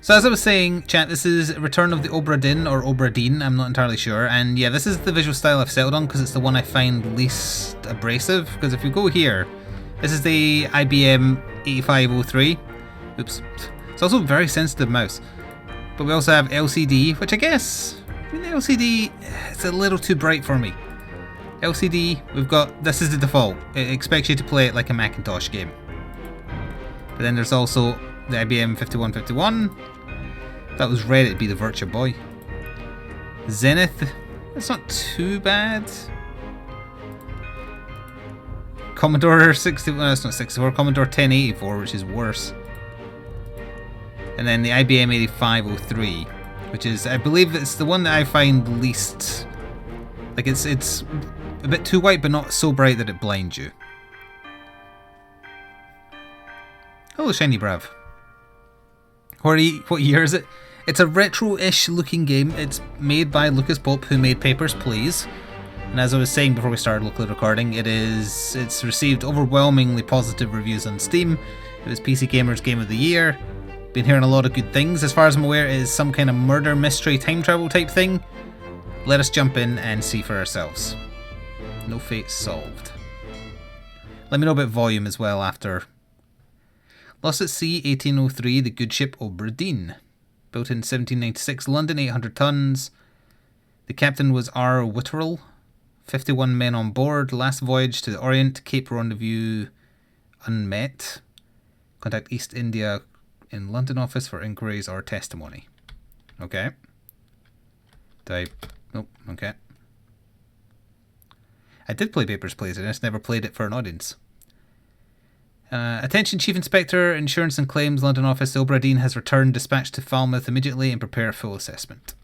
So as I was saying, chat, this is Return of the Obra Dinn, or Obra Dinn, I'm not entirely sure. And yeah, this is the visual style I've settled on because it's the one I find least abrasive. Because if you go here, this is the IBM 8503. Oops. It's also a very sensitive mouse. But we also have LCD, which I guess, LCD, it's a little too bright for me. LCD, we've got, this is the default. It expects you to play it like a Macintosh game. But then there's also the IBM 5151. That was red, it'd be the Virtua Boy. Zenith, that's not too bad. Commodore 64, no, it's not 64, Commodore 1084, which is worse. And then the IBM 8503, which is, I believe it's the one that I find least, like it's a bit too white but not so bright that it blinds you. Hello Shiny Brav. What year is it? It's a retro-ish looking game. It's made by Lucas Pope, who made Papers, Please. And as I was saying before we started locally recording, it's received overwhelmingly positive reviews on Steam. It was PC Gamer's Game of the Year. Been hearing a lot of good things. As far as I'm aware, it is some kind of murder mystery time travel type thing. Let us jump in and see for ourselves. No fate solved. Let me know about volume as well after. Lost at Sea 1803, the good ship Obra Dinn. Built in 1796, London, 800 tons. The captain was R. Witterell. 51 men on board. Last voyage to the Orient, Cape Rendezvous unmet. Contact East India in London office for inquiries or testimony. Okay. Nope, okay. I did play Papers, Please, I just never played it for an audience. Attention Chief Inspector, Insurance and Claims, London office. Obra Dinn has returned. Dispatch to Falmouth immediately and prepare full assessment.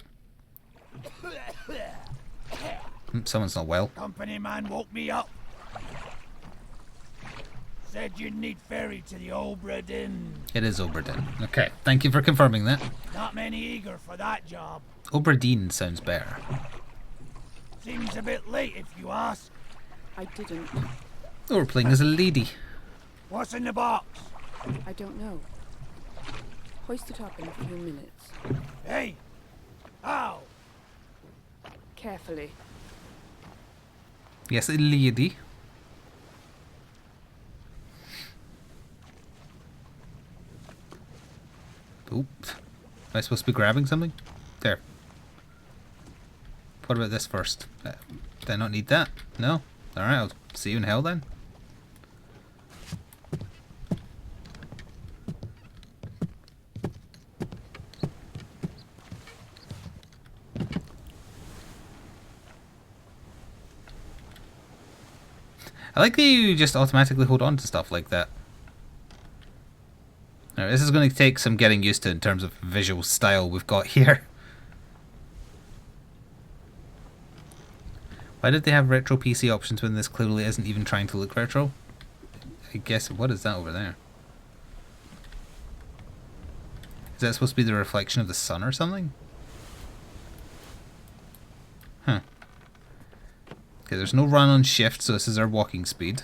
Someone's not well. Company man woke me up. Said you'd need ferry to the Obra Dinn. It is Obra Dinn. Okay, thank you for confirming that. Not many eager for that job. Obra Dinn sounds better. Seems a bit late if you ask. I didn't. Oh, we're playing as a lady. What's in the box? I don't know. Hoist it up in a few minutes. Hey! How? Carefully. Yes, a lady. Oops. Am I supposed to be grabbing something? There. What about this first? Do I not need that? No? Alright, I'll see you in hell then. I like that you just automatically hold on to stuff like that. Now, this is going to take some getting used to in terms of visual style we've got here. Why did they have retro PC options when this clearly isn't even trying to look retro? I guess, what is that over there? Is that supposed to be the reflection of the sun or something? Huh. Okay, there's no run on shift, so this is our walking speed.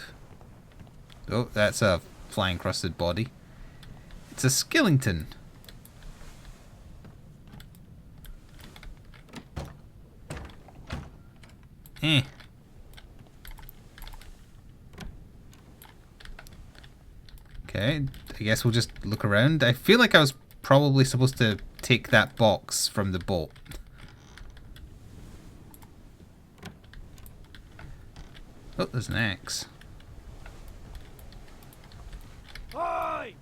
Oh, that's a flying crusted body. It's a skeleton. Eh. Okay, I guess we'll just look around. I feel like I was probably supposed to take that box from the boat. Oh, there's an axe. Oi!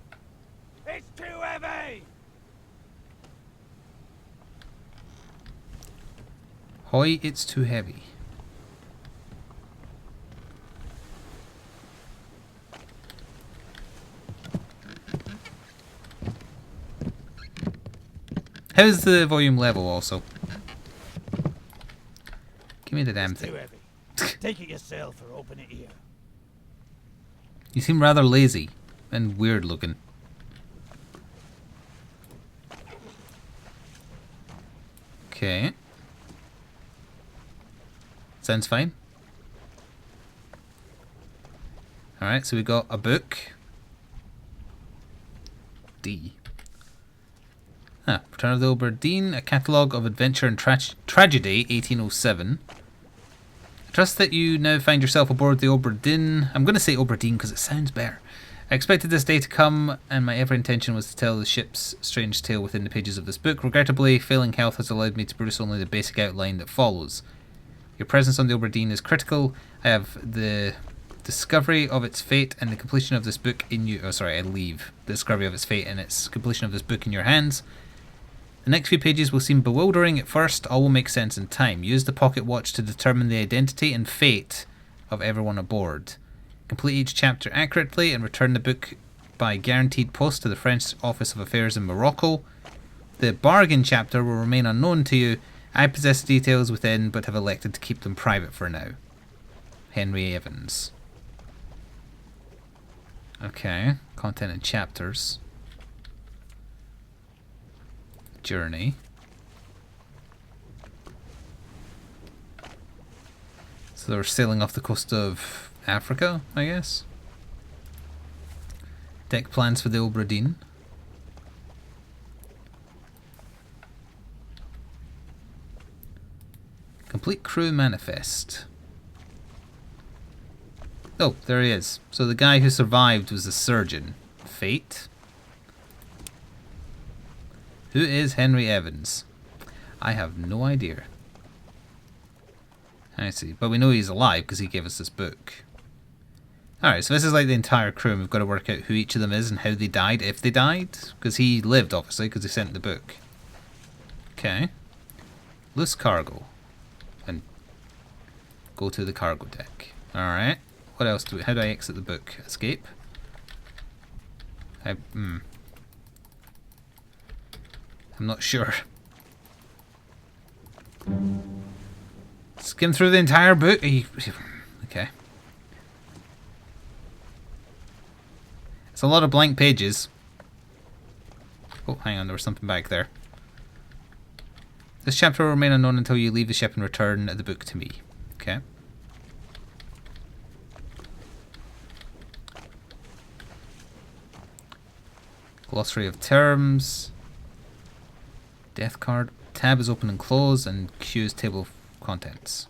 It's too heavy! Hoy, it's too heavy. How's the volume level also? Give me the damn It's thing. too heavy. Take it yourself or open it here. You seem rather lazy and weird looking. Okay. Sounds fine. Alright, so we got a book. D. Return of the Obra Dinn, a catalogue of adventure and tragedy, 1807. I trust that you now find yourself aboard the Obra Dinn. I'm going to say Obra Dinn because it sounds better. I expected this day to come, and my every intention was to tell the ship's strange tale within the pages of this book. Regrettably, failing health has allowed me to produce only the basic outline that follows. Your presence on the Obra Dinn is critical. I have the discovery of its fate and the completion of this book in you. Oh, sorry, I leave the discovery of its fate and its completion of this book in your hands. The next few pages will seem bewildering at first. All will make sense in time. Use the pocket watch to determine the identity and fate of everyone aboard. Complete each chapter accurately and return the book by guaranteed post to the French Office of Affairs in Morocco. The bargain chapter will remain unknown to you. I possess details within, but have elected to keep them private for now. Henry Evans. Okay, content and chapters. Journey. So they're sailing off the coast of Africa, I guess. Deck plans for the Obra Dinn. Complete crew manifest. Oh, there he is. So the guy who survived was the surgeon. Fate. Who is Henry Evans? I have no idea. I see. But we know he's alive because he gave us this book. Alright, so this is like the entire crew, and we've got to work out who each of them is and how they died, if they died. Because he lived, obviously, because he sent the book. Okay. Loose cargo. And go to the cargo deck. Alright. What else do we... How do I exit the book? Escape? I'm not sure. Skim through the entire book? Okay. It's a lot of blank pages. Oh, hang on, there was something back there. This chapter will remain unknown until you leave the ship and return the book to me. Okay. Glossary of terms. Death card. Tab is open and closed, and Q is table of contents.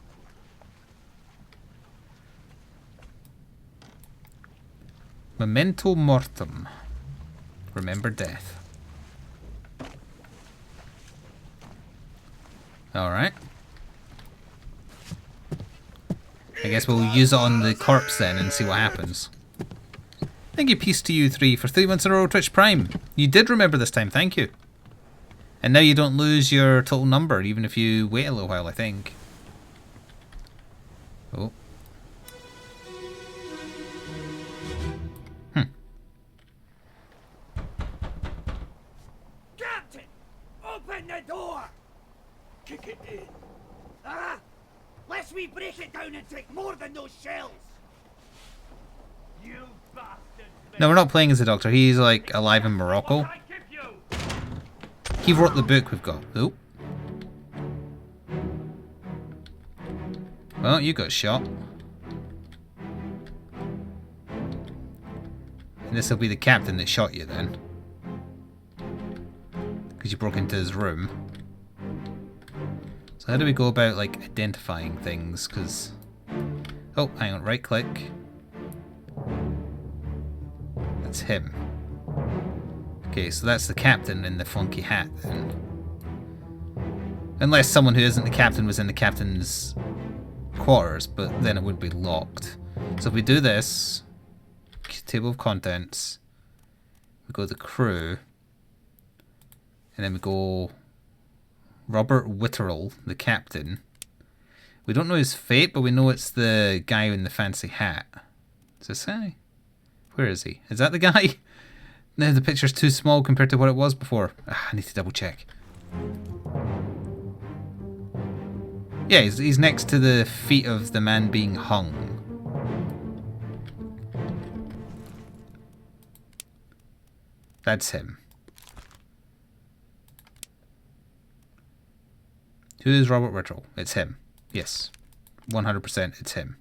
Memento mortem. Remember death. Alright. I guess we'll use it on the corpse then and see what happens. Thank you, Peace to you 3 for 3 months in a row, Twitch Prime. You did remember this time, thank you. And now you don't lose your total number, even if you wait a little while, I think. Oh. Captain! Open the door! Kick it in. Ah! Lest we break it down and take more than those shells! You bastards! No, we're not playing as the Doctor. He's like alive in Morocco. He wrote the book we've got. Oh. Well, you got shot. And this will be the captain that shot you then. Because you broke into his room. So how do we go about like identifying things? Because... Oh, hang on. Right click. That's him. Okay, so that's the captain in the funky hat then. Unless someone who isn't the captain was in the captain's quarters, but then it would be locked. So if we do this, table of contents, we go to the crew, and then we go Robert Witterell, the captain. We don't know his fate, but we know it's the guy in the fancy hat. Does it say? Where is he? Is that the guy? No, the picture's too small compared to what it was before. I need to double check. Yeah, he's next to the feet of the man being hung. That's him. Who is Robert Witterell? It's him. Yes. 100% it's him.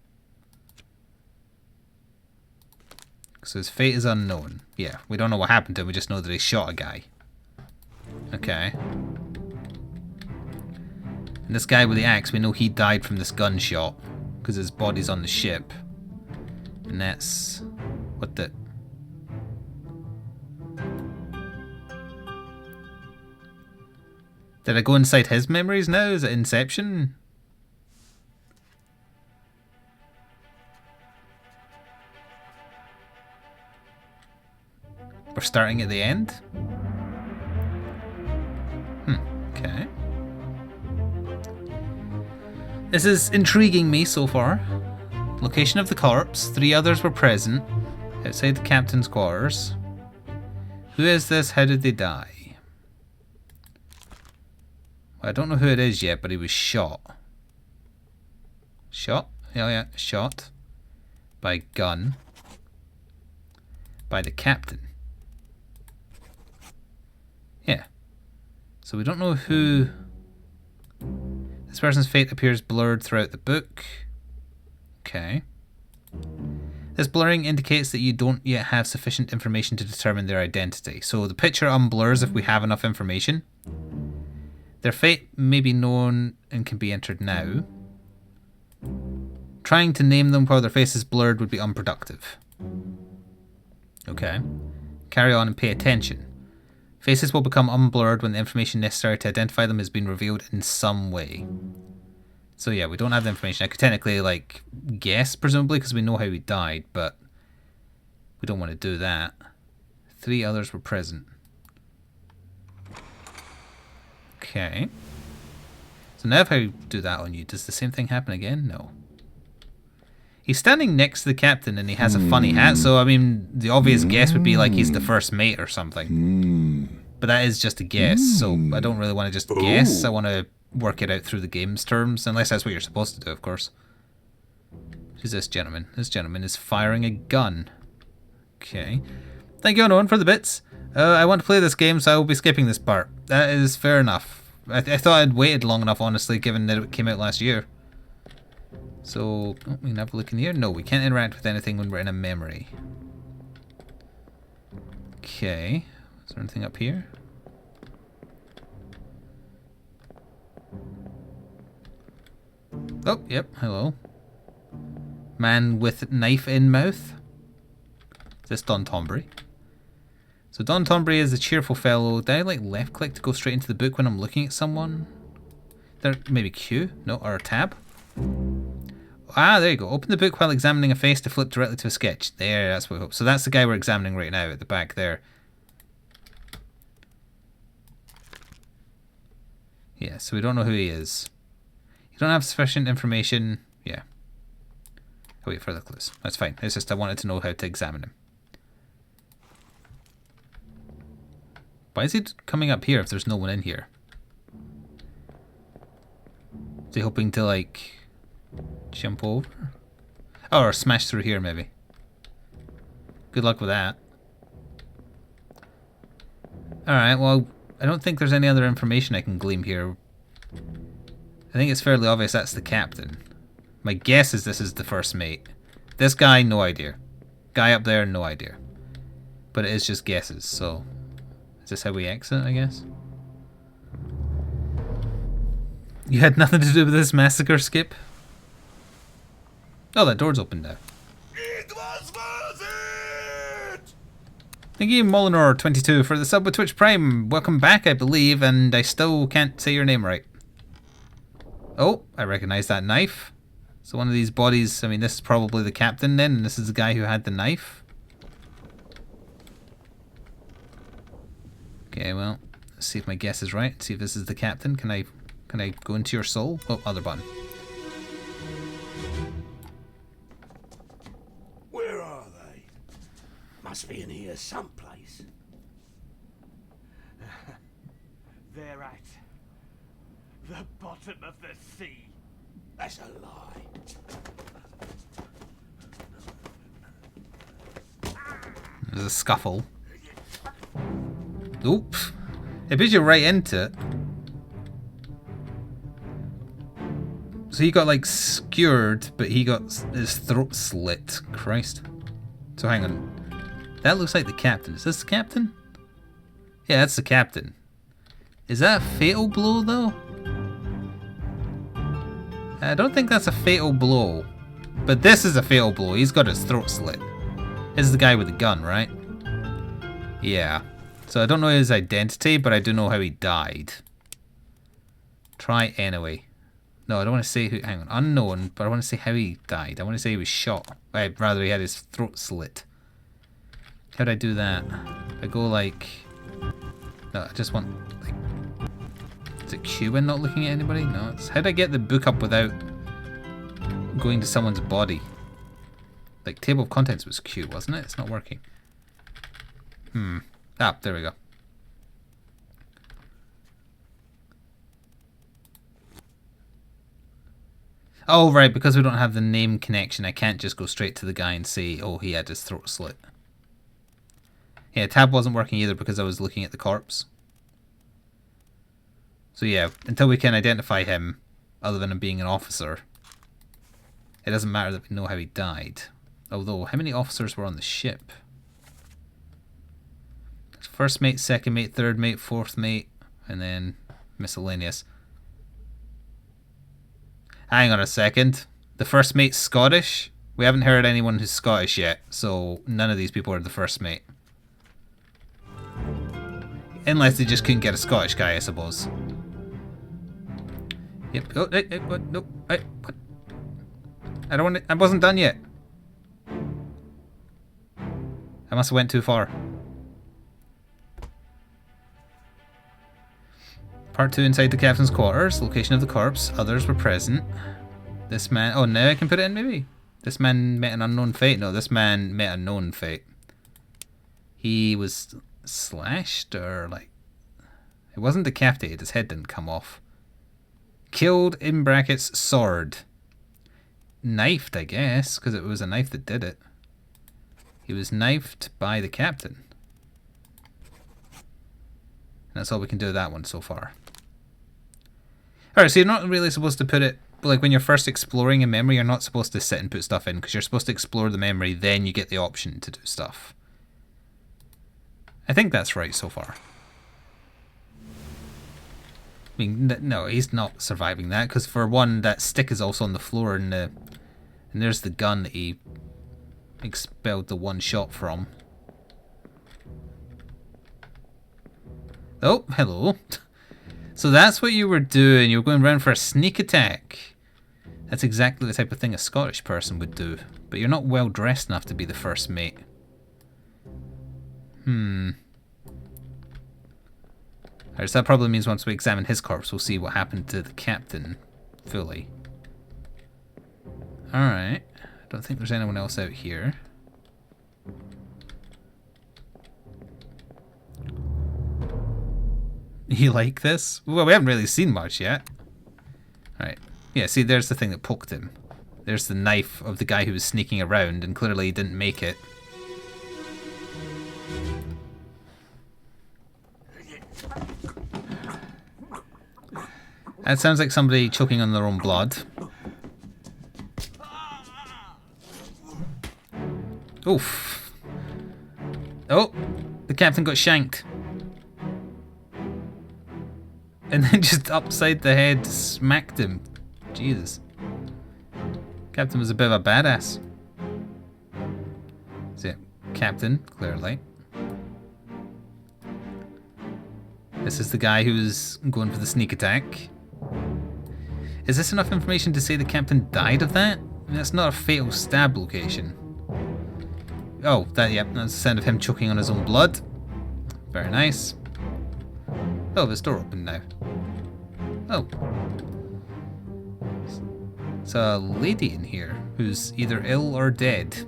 So his fate is unknown. Yeah, we don't know what happened to him, we just know that he shot a guy. Okay. And this guy with the axe, we know he died from this gunshot because his body's on the ship. And that's... what the... Did I go inside his memories now? Is it Inception? We're starting at the end? Okay. This is intriguing me so far. Location of the corpse. 3 others were present. Outside the captain's quarters. Who is this? How did they die? Well, I don't know who it is yet, but he was shot. Shot? Yeah, shot. By gun. By the captain. Yeah. So we don't know who... This person's fate appears blurred throughout the book. Okay. This blurring indicates that you don't yet have sufficient information to determine their identity. So the picture unblurs if we have enough information. Their fate may be known and can be entered now. Trying to name them while their face is blurred would be unproductive. Okay. Carry on and pay attention. Faces will become unblurred when the information necessary to identify them has been revealed in some way. So yeah, we don't have the information. I could technically, like, guess, presumably, because we know how he died, but we don't want to do that. 3 others were present. Okay. So now if I do that on you, does the same thing happen again? No. He's standing next to the captain and he has a funny hat, so I mean, the obvious guess would be like he's the first mate or something. But that is just a guess, so I don't really want to just guess. I want to work it out through the game's terms, unless that's what you're supposed to do, of course. Who's this gentleman? This gentleman is firing a gun. Okay. Thank you, Unknown, for the bits. I want to play this game, so I will be skipping this part. That is fair enough. I thought I'd waited long enough, honestly, given that it came out last year. So, we can have a look in here. No, we can't interact with anything when we're in a memory. Okay. Is there anything up here? Oh, yep, hello. Man with knife in mouth. Is this Don Tombury? So Don Tombury is a cheerful fellow. Did I like left click to go straight into the book when I'm looking at someone? There, maybe Q? No, or tab? Ah, there you go. Open the book while examining a face to flip directly to a sketch. There, that's what we hope. So that's the guy we're examining right now at the back there. Yeah, so we don't know who he is. You don't have sufficient information. Yeah. I'll wait for the clues. That's fine. It's just I wanted to know how to examine him. Why is he coming up here if there's no one in here? Is he hoping to, like, jump over? Oh, or smash through here, maybe. Good luck with that. Alright, well, I don't think there's any other information I can glean here. I think it's fairly obvious that's the captain. My guess is this is the first mate. This guy, no idea. Guy up there, no idea. But it is just guesses, so... Is this how we exit, I guess? You had nothing to do with this massacre, Skip? Oh, that door's open now. It was worth it! Thank you, Molinor22, for the sub with Twitch Prime. Welcome back, I believe, and I still can't say your name right. Oh, I recognize that knife. So one of these bodies, I mean, this is probably the captain then, and this is the guy who had the knife. Okay, well, let's see if my guess is right. See if this is the captain. Can I go into your soul? Oh, other button. Where are they? Must be in here someplace. They're at the bottom of the sea. That's a lie. There's a scuffle. Oop. It puts you right into it. So he got like skewered, but he got his throat slit. Christ. So hang on. That looks like the captain. Is this the captain? Yeah, that's the captain. Is that a fatal blow, though? I don't think that's a fatal blow. But this is a fatal blow. He's got his throat slit. This is the guy with the gun, right? Yeah. So I don't know his identity, but I do know how he died. Try anyway. No, I don't want to say who... Hang on. Unknown, but I want to say how he died. I want to say he was shot. Rather, he had his throat slit. How'd I do that? I go like... No, I just want... like. Is it Q and not looking at anybody? No, it's... How'd I get the book up without going to someone's body? Like, table of contents was Q, wasn't it? It's not working. Ah, there we go. Oh, right, because we don't have the name connection, I can't just go straight to the guy and say, oh, he had his throat slit. Yeah, tab wasn't working either because I was looking at the corpse. So yeah, until we can identify him, other than him being an officer, it doesn't matter that we know how he died. Although, how many officers were on the ship? First mate, second mate, third mate, fourth mate, and then miscellaneous. Hang on a second. The first mate's Scottish? We haven't heard anyone who's Scottish yet, so none of these people are the first mate. Unless they just couldn't get a Scottish guy, I suppose. Yep. Oh, hey, what? No, hey, what? I don't want to, I wasn't done yet. I must have went too far. Part 2 inside the captain's quarters. Location of the corpse. Others were present. This man... Oh, now I can put it in, maybe? This man met an unknown fate. No, this man met a known fate. He was slashed or, like... It wasn't decapitated. His head didn't come off. Killed, in brackets, sword. Knifed, I guess, because it was a knife that did it. He was knifed by the captain. And that's all we can do with that one so far. Alright, so you're not really supposed to put it... Like, when you're first exploring a memory, you're not supposed to sit and put stuff in, because you're supposed to explore the memory, then you get the option to do stuff. I think that's right so far. I mean, no, he's not surviving that, because for one, that stick is also on the floor, and there's the gun that he expelled the one shot from. Oh, hello. So that's what you were doing. You were going around for a sneak attack. That's exactly the type of thing a Scottish person would do. But you're not well dressed enough to be the first mate. Alright, so that probably means once we examine his corpse, we'll see what happened to the captain fully. Alright. I don't think there's anyone else out here. You like this? Well, we haven't really seen much yet. Alright. Yeah, see, there's the thing that poked him. There's the knife of the guy who was sneaking around, and clearly he didn't make it. That sounds like somebody choking on their own blood. Oof. Oh, the captain got shanked. And then just upside the head smacked him. Jesus. Captain was a bit of a badass. Is it Captain? Clearly. This is the guy who's going for the sneak attack. Is this enough information to say the captain died of that? I mean, that's not a fatal stab location. Oh, yep, that's the sound of him choking on his own blood. Very nice. Oh, this door opened now. Oh. It's a lady in here who's either ill or dead.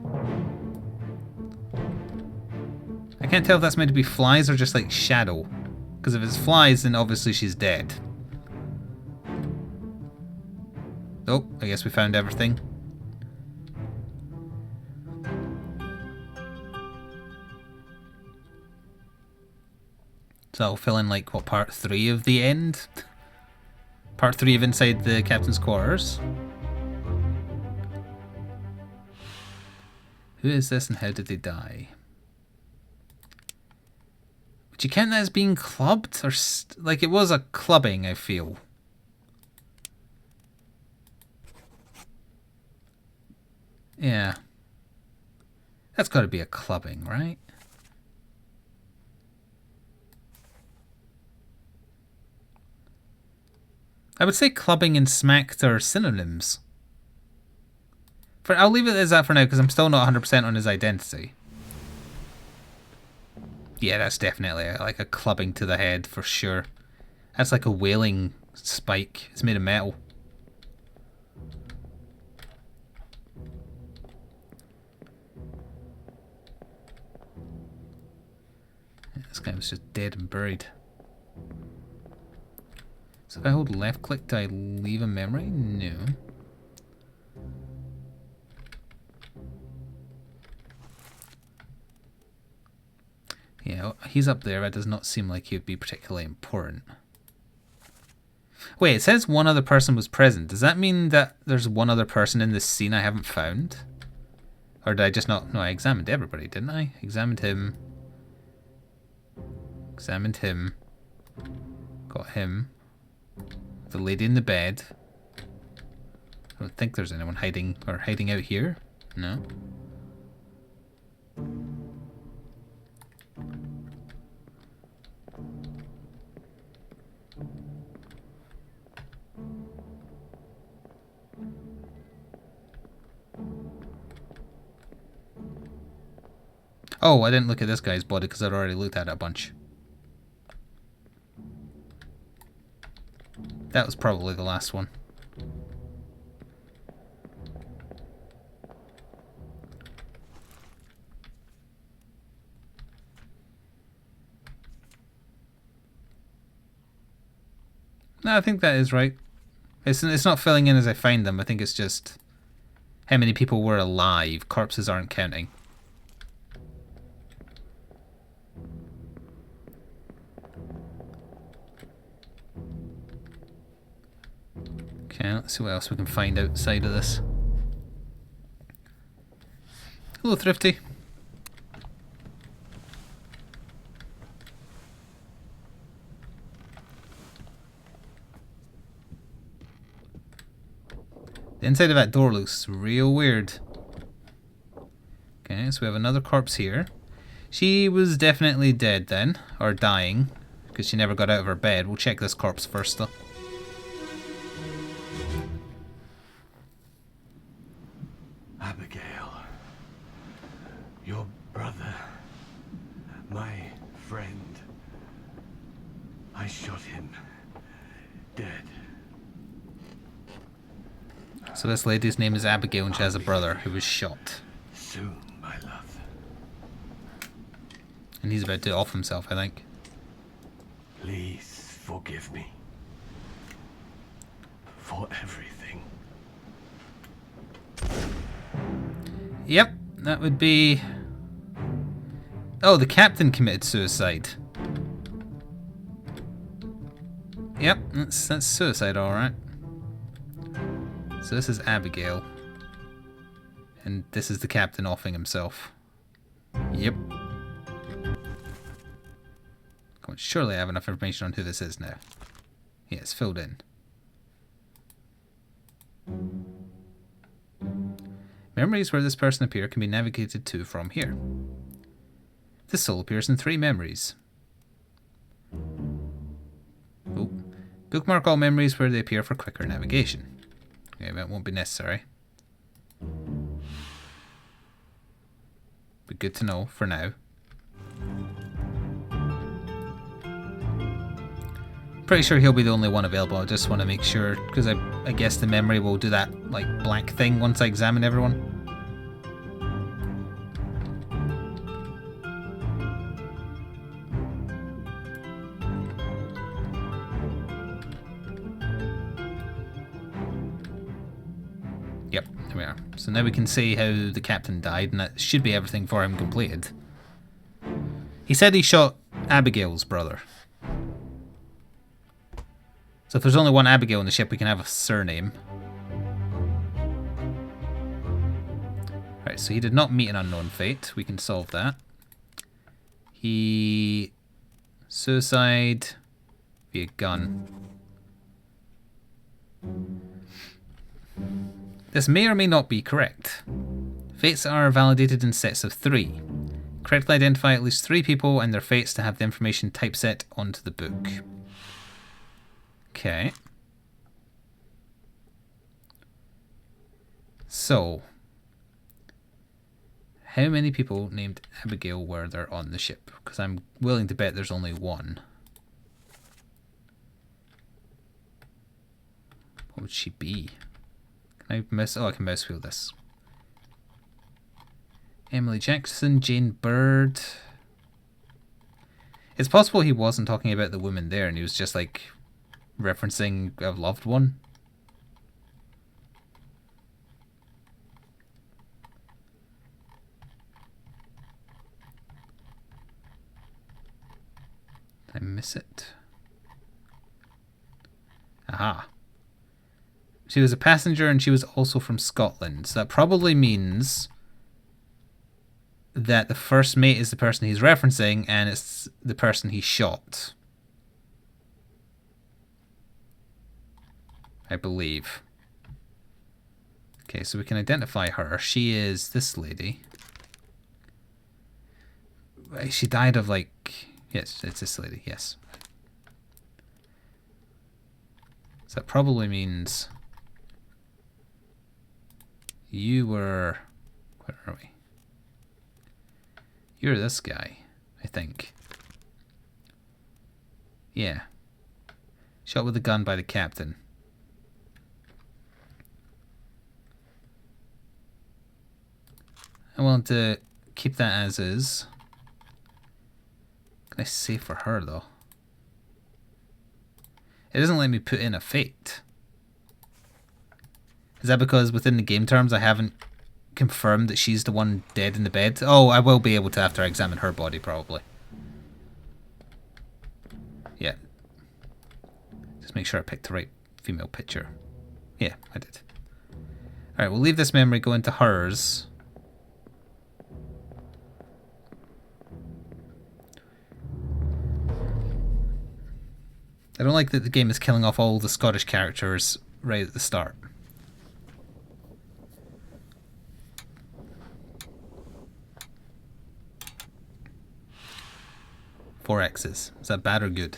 I can't tell if that's meant to be flies or just like shadow. Because if it's flies, then obviously she's dead. Oh, I guess we found everything. So that'll fill in like, what, part 3 of the end? Part 3 of inside the captain's quarters. Who is this and how did they die? Would you count that as being clubbed? Or like it was a clubbing, I feel. Yeah. That's got to be a clubbing, right? I would say clubbing and smacked are synonyms. I'll leave it as that for now because I'm still not 100% on his identity. Yeah, that's definitely like a clubbing to the head for sure. That's like a whaling spike. It's made of metal. This guy was just dead and buried. So if I hold left click, do I leave a memory? No. Yeah, he's up there. That does not seem like he would be particularly important. Wait, it says one other person was present. Does that mean that there's one other person in this scene I haven't found? Or did I just not... No, I examined everybody, didn't I? Examined him. Examined him. Got him. The lady in the bed. I don't think there's anyone hiding out here. No. Oh, I didn't look at this guy's body because I'd already looked at it a bunch. That was probably the last one. No, I think that is right. It's not filling in as I find them. I think it's just how many people were alive. Corpses aren't counting. Okay, let's see what else we can find outside of this. Hello, Thrifty. The inside of that door looks real weird. Okay, so we have another corpse here. She was definitely dead then, or dying, because she never got out of her bed. We'll check this corpse first though. Abigail, your brother, my friend. I shot him dead. So this lady's name is Abigail and she has a brother who was shot. Soon, my love. And he's about to off himself, I think. Please forgive me for everything. Yep, that would be... Oh, the captain committed suicide. Yep, that's suicide, alright. So this is Abigail. And this is the captain offing himself. Yep. Come on, surely I have enough information on who this is now. Yeah, it's filled in. Memories where this person appears can be navigated to from here. This soul appears in 3 memories. Oh. Bookmark all memories where they appear for quicker navigation. Okay, that won't be necessary. But good to know for now. Pretty sure he'll be the only one available. I just want to make sure, because I guess the memory will do that like black thing once I examine everyone. Yep, there we are. So now we can see how the captain died, and that should be everything for him completed. He said he shot Abigail's brother. So if there's only one Abigail on the ship, we can have a surname. Right, so he did not meet an unknown fate. We can solve that. He Suicide via gun. This may or may not be correct. Fates are validated in sets of 3. Correctly identify at least 3 people and their fates to have the information typeset onto the book. Okay. So, how many people named Abigail were there on the ship? Because I'm willing to bet there's only one. What would she be? Can I mouse? Oh, I can mouse wheel this. Emily Jackson, Jane Bird. It's possible he wasn't talking about the woman there and he was just like referencing a loved one. Did I miss it? Aha. She was a passenger and she was also from Scotland. So that probably means that the first mate is the person he's referencing and it's the person he shot. I believe. Okay, so we can identify her. She is this lady. She died of like... Yes, it's this lady, yes. So that probably means... You were... Where are we? You're this guy, I think. Yeah. Shot with a gun by the captain. I want to keep that as is. What can I say for her, though? It doesn't let me put in a fate. Is that because within the game terms I haven't confirmed that she's the one dead in the bed? Oh, I will be able to after I examine her body, probably. Yeah. Just make sure I picked the right female picture. Yeah, I did. Alright, we'll leave this memory, go into hers. I don't like that the game is killing off all the Scottish characters right at the start. Four X's. Is that bad or good?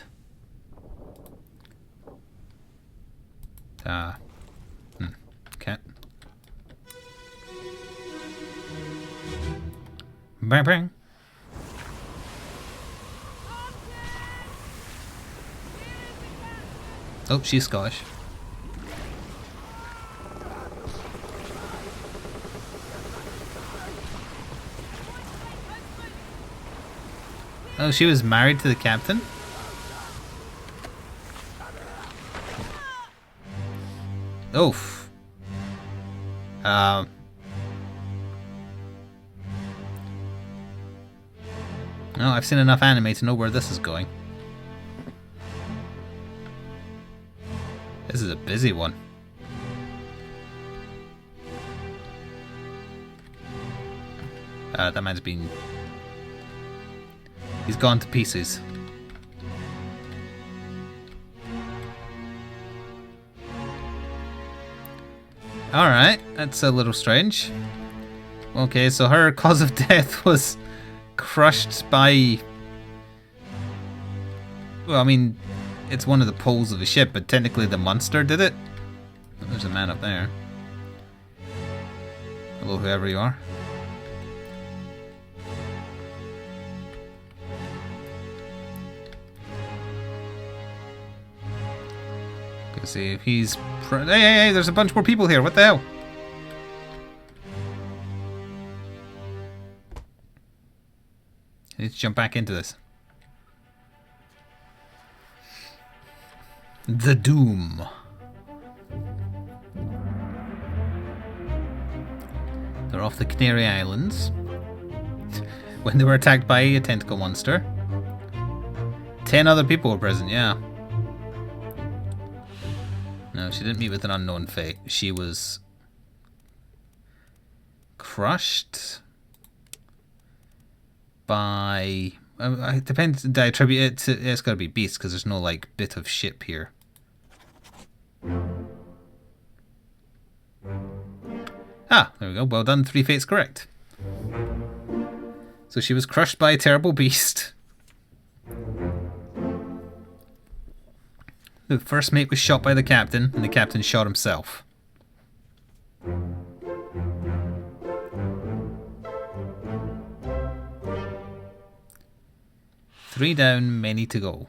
Okay. Bang bang. Oh, she's Scottish. Oh, she was married to the captain? Oof. Oh, I've seen enough anime to know where this is going. This is a busy one. That man's been... He's gone to pieces. Alright, that's a little strange. Okay, so her cause of death was crushed by... Well, I mean, it's one of the poles of the ship, but technically the monster did it. Oh, there's a man up there. Hello, whoever you are. Gonna see if he's... Hey, there's a bunch more people here. What the hell? I need to jump back into this. The Doom. They're off the Canary Islands when they were attacked by a tentacle monster. 10 other people were present, yeah. No, she didn't meet with an unknown fate. She was crushed by... It depends. Do I attribute it to... It's got to be beast, because there's no, like, bit of ship here. Ah, there we go. Well done. 3 fates correct. So she was crushed by a terrible beast. The first mate was shot by the captain, and the captain shot himself. Three down, many to go.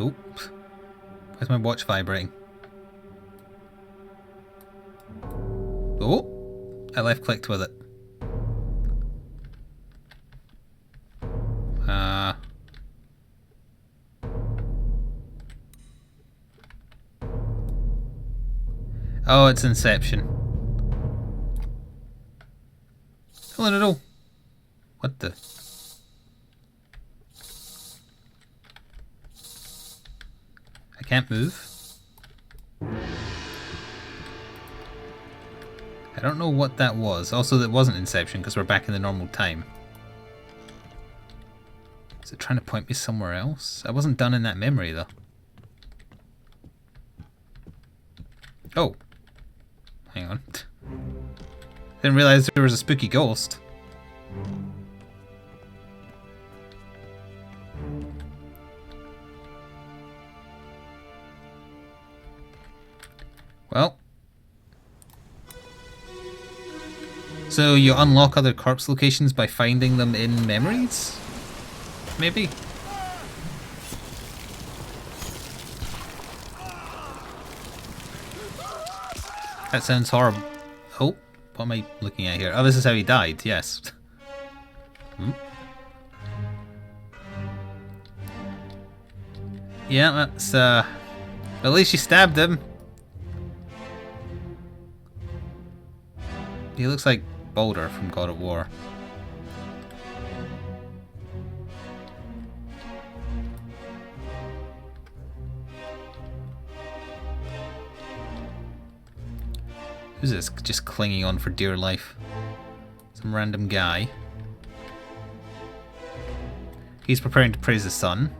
Oop. Where's my watch vibrating? Oh! I left clicked with it. Oh, it's Inception. Oh, no. What the? I can't move. I don't know what that was. Also, that wasn't Inception because we're back in the normal time. Is it trying to point me somewhere else? I wasn't done in that memory, though. Oh. Hang on. Didn't realize there was a spooky ghost. Well. So you unlock other corpse locations by finding them in memories? Maybe? That sounds horrible. Oh, what am I looking at here? Oh, this is how he died, yes. Yeah, that's, at least she stabbed him. He looks like Baldur from God of War. Who's this just clinging on for dear life? Some random guy. He's preparing to praise the sun.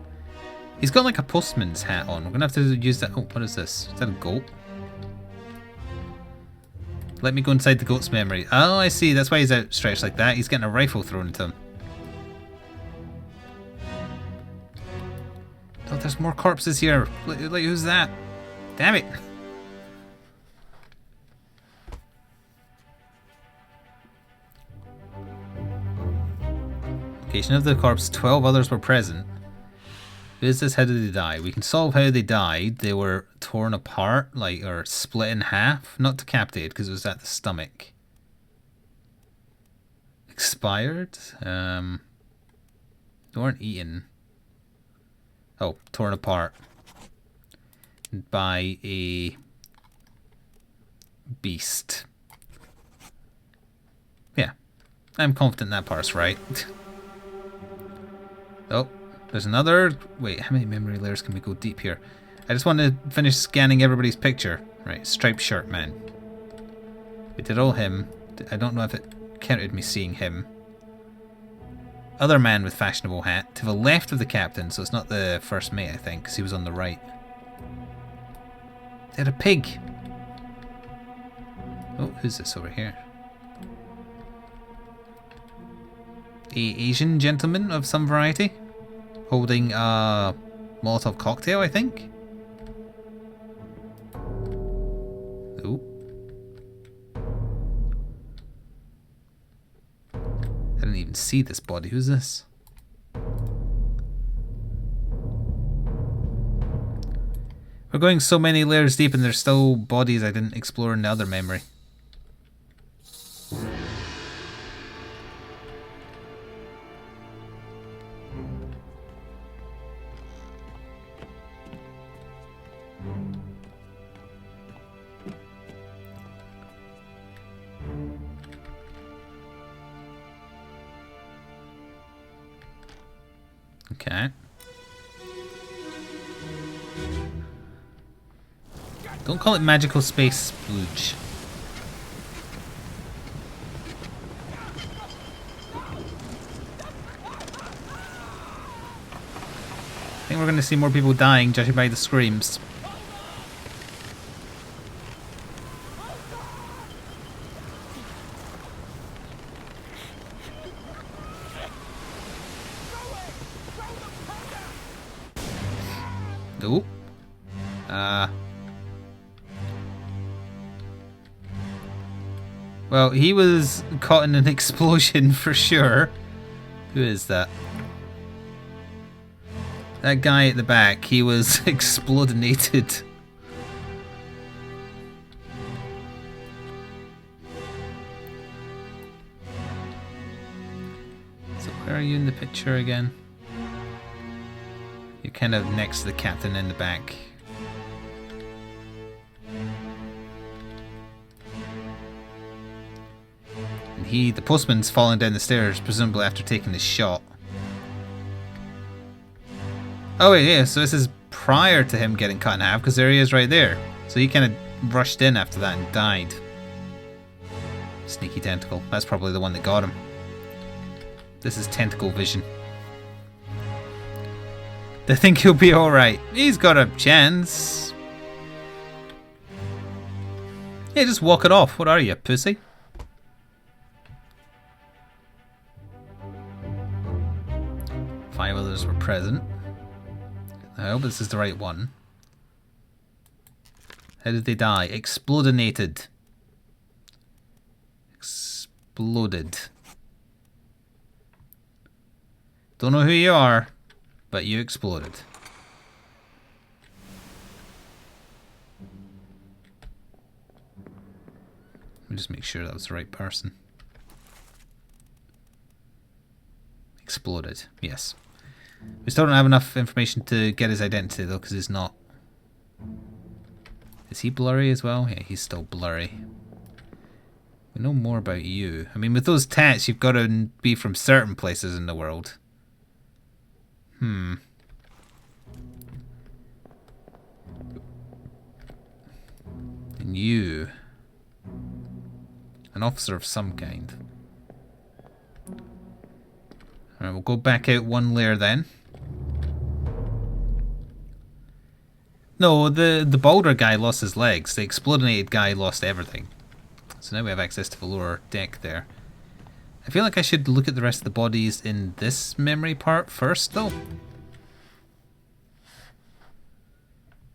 He's got like a postman's hat on. We're gonna have to use that. Oh, what is this? Is that a goat? Let me go inside the goat's memory. Oh, I see. That's why he's outstretched like that. He's getting a rifle thrown at him. Oh, there's more corpses here. Like, who's that? Damn it. Location of the corpse. 12 others were present. Who is this? How did they die? We can solve how they died. They were torn apart, like, or split in half. Not decapitated, because it was at the stomach. Expired? They weren't eaten. Oh, torn apart. By a beast. Yeah. I'm confident that part's right. Oh. There's another... Wait, how many memory layers can we go deep here? I just want to finish scanning everybody's picture. Right, striped shirt man. We did all him. I don't know if it counted me seeing him. Other man with fashionable hat. To the left of the captain, so it's not the first mate, I think, because he was on the right. They had a pig. Oh, who's this over here? A Asian gentleman of some variety? Holding a Molotov cocktail, I think. Ooh. I didn't even see this body. Who's this? We're going so many layers deep and there's still bodies I didn't explore in the other memory. Okay. Don't call it magical space splooge. I think we're going to see more people dying, judging by the screams. Nope. Well, he was caught in an explosion for sure. Who is that? That guy at the back, he was explodinated. So where are you in the picture again? You're kind of next to the captain in the back. And the postman's falling down the stairs, presumably after taking the shot. Oh wait, yeah, so this is prior to him getting cut in half, because there he is right there. So he kind of rushed in after that and died. Sneaky tentacle. That's probably the one that got him. This is tentacle vision. They think he'll be alright. He's got a chance. Yeah, just walk it off. What are you, pussy? Five others were present. I hope this is the right one. How did they die? Explodinated. Exploded. Don't know who you are, but you exploded. Let me just make sure that was the right person. Exploded, yes. We still don't have enough information to get his identity though, because he's not. Is he blurry as well? Yeah, he's still blurry. We know more about you. I mean, with those tats, you've got to be from certain places in the world. And you. An officer of some kind. Alright, we'll go back out one layer then. No, the boulder guy lost his legs. The explodinated guy lost everything. So now we have access to the lower deck there. I feel like I should look at the rest of the bodies in this memory part first, though.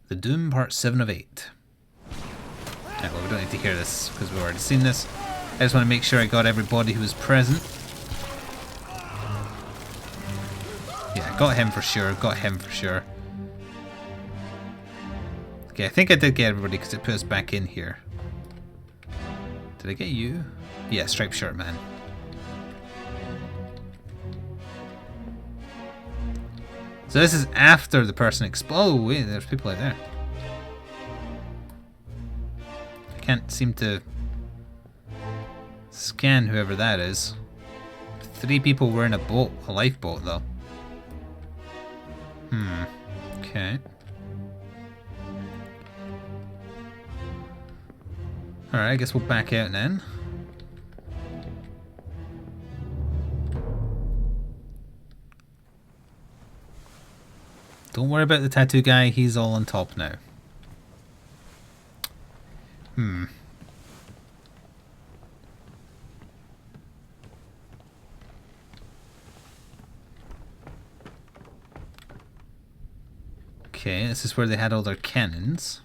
The Doom Part 7 of 8. Yeah, well, we don't need to hear this, because we've already seen this. I just want to make sure I got everybody who was present. Yeah, got him for sure, got him for sure. Okay, I think I did get everybody because it put us back in here. Did I get you? Yeah, striped shirt man. So this is after the person explodes. Oh wait, there's people out there. I can't seem to scan whoever that is. 3 people were in a boat, a lifeboat though. Okay. Alright, I guess we'll back out then. Don't worry about the tattoo guy, he's all on top now. Okay, this is where they had all their cannons.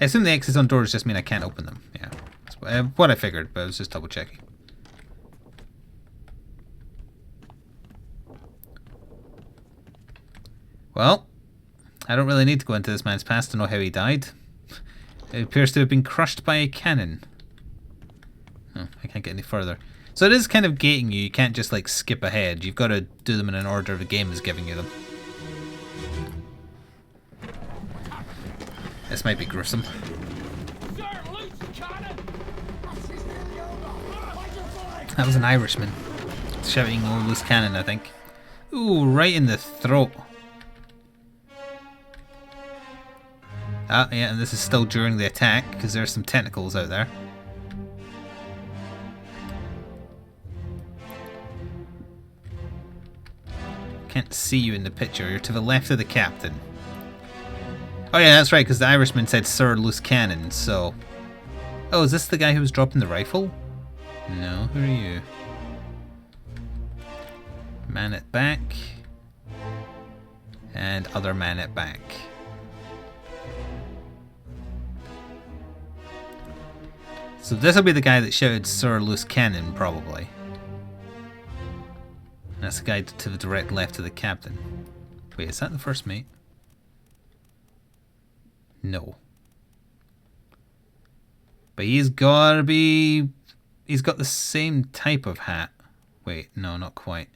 I assume the X's on doors just mean I can't open them. Yeah, that's what I figured, but I was just double checking. Well, I don't really need to go into this man's past to know how he died. It appears to have been crushed by a cannon. Oh, I can't get any further. So it is kind of gating you. You can't just like skip ahead. You've got to do them in an order the game is giving you them. This might be gruesome. That was an Irishman shouting "Oh, loose cannon," I think. Ooh, right in the throat. Ah, yeah, and this is still during the attack, because there's some tentacles out there. Can't see you in the picture. You're to the left of the captain. Oh yeah, that's right, because the Irishman said Sir Loose Cannon, so... Oh, is this the guy who was dropping the rifle? No, who are you? Man at back. And other man at back. So this will be the guy that shouted Sir Loose Cannon, probably. And that's the guy to the direct left of the captain. Wait, is that the first mate? No. But he's gotta be... He's got the same type of hat. Wait, no, not quite.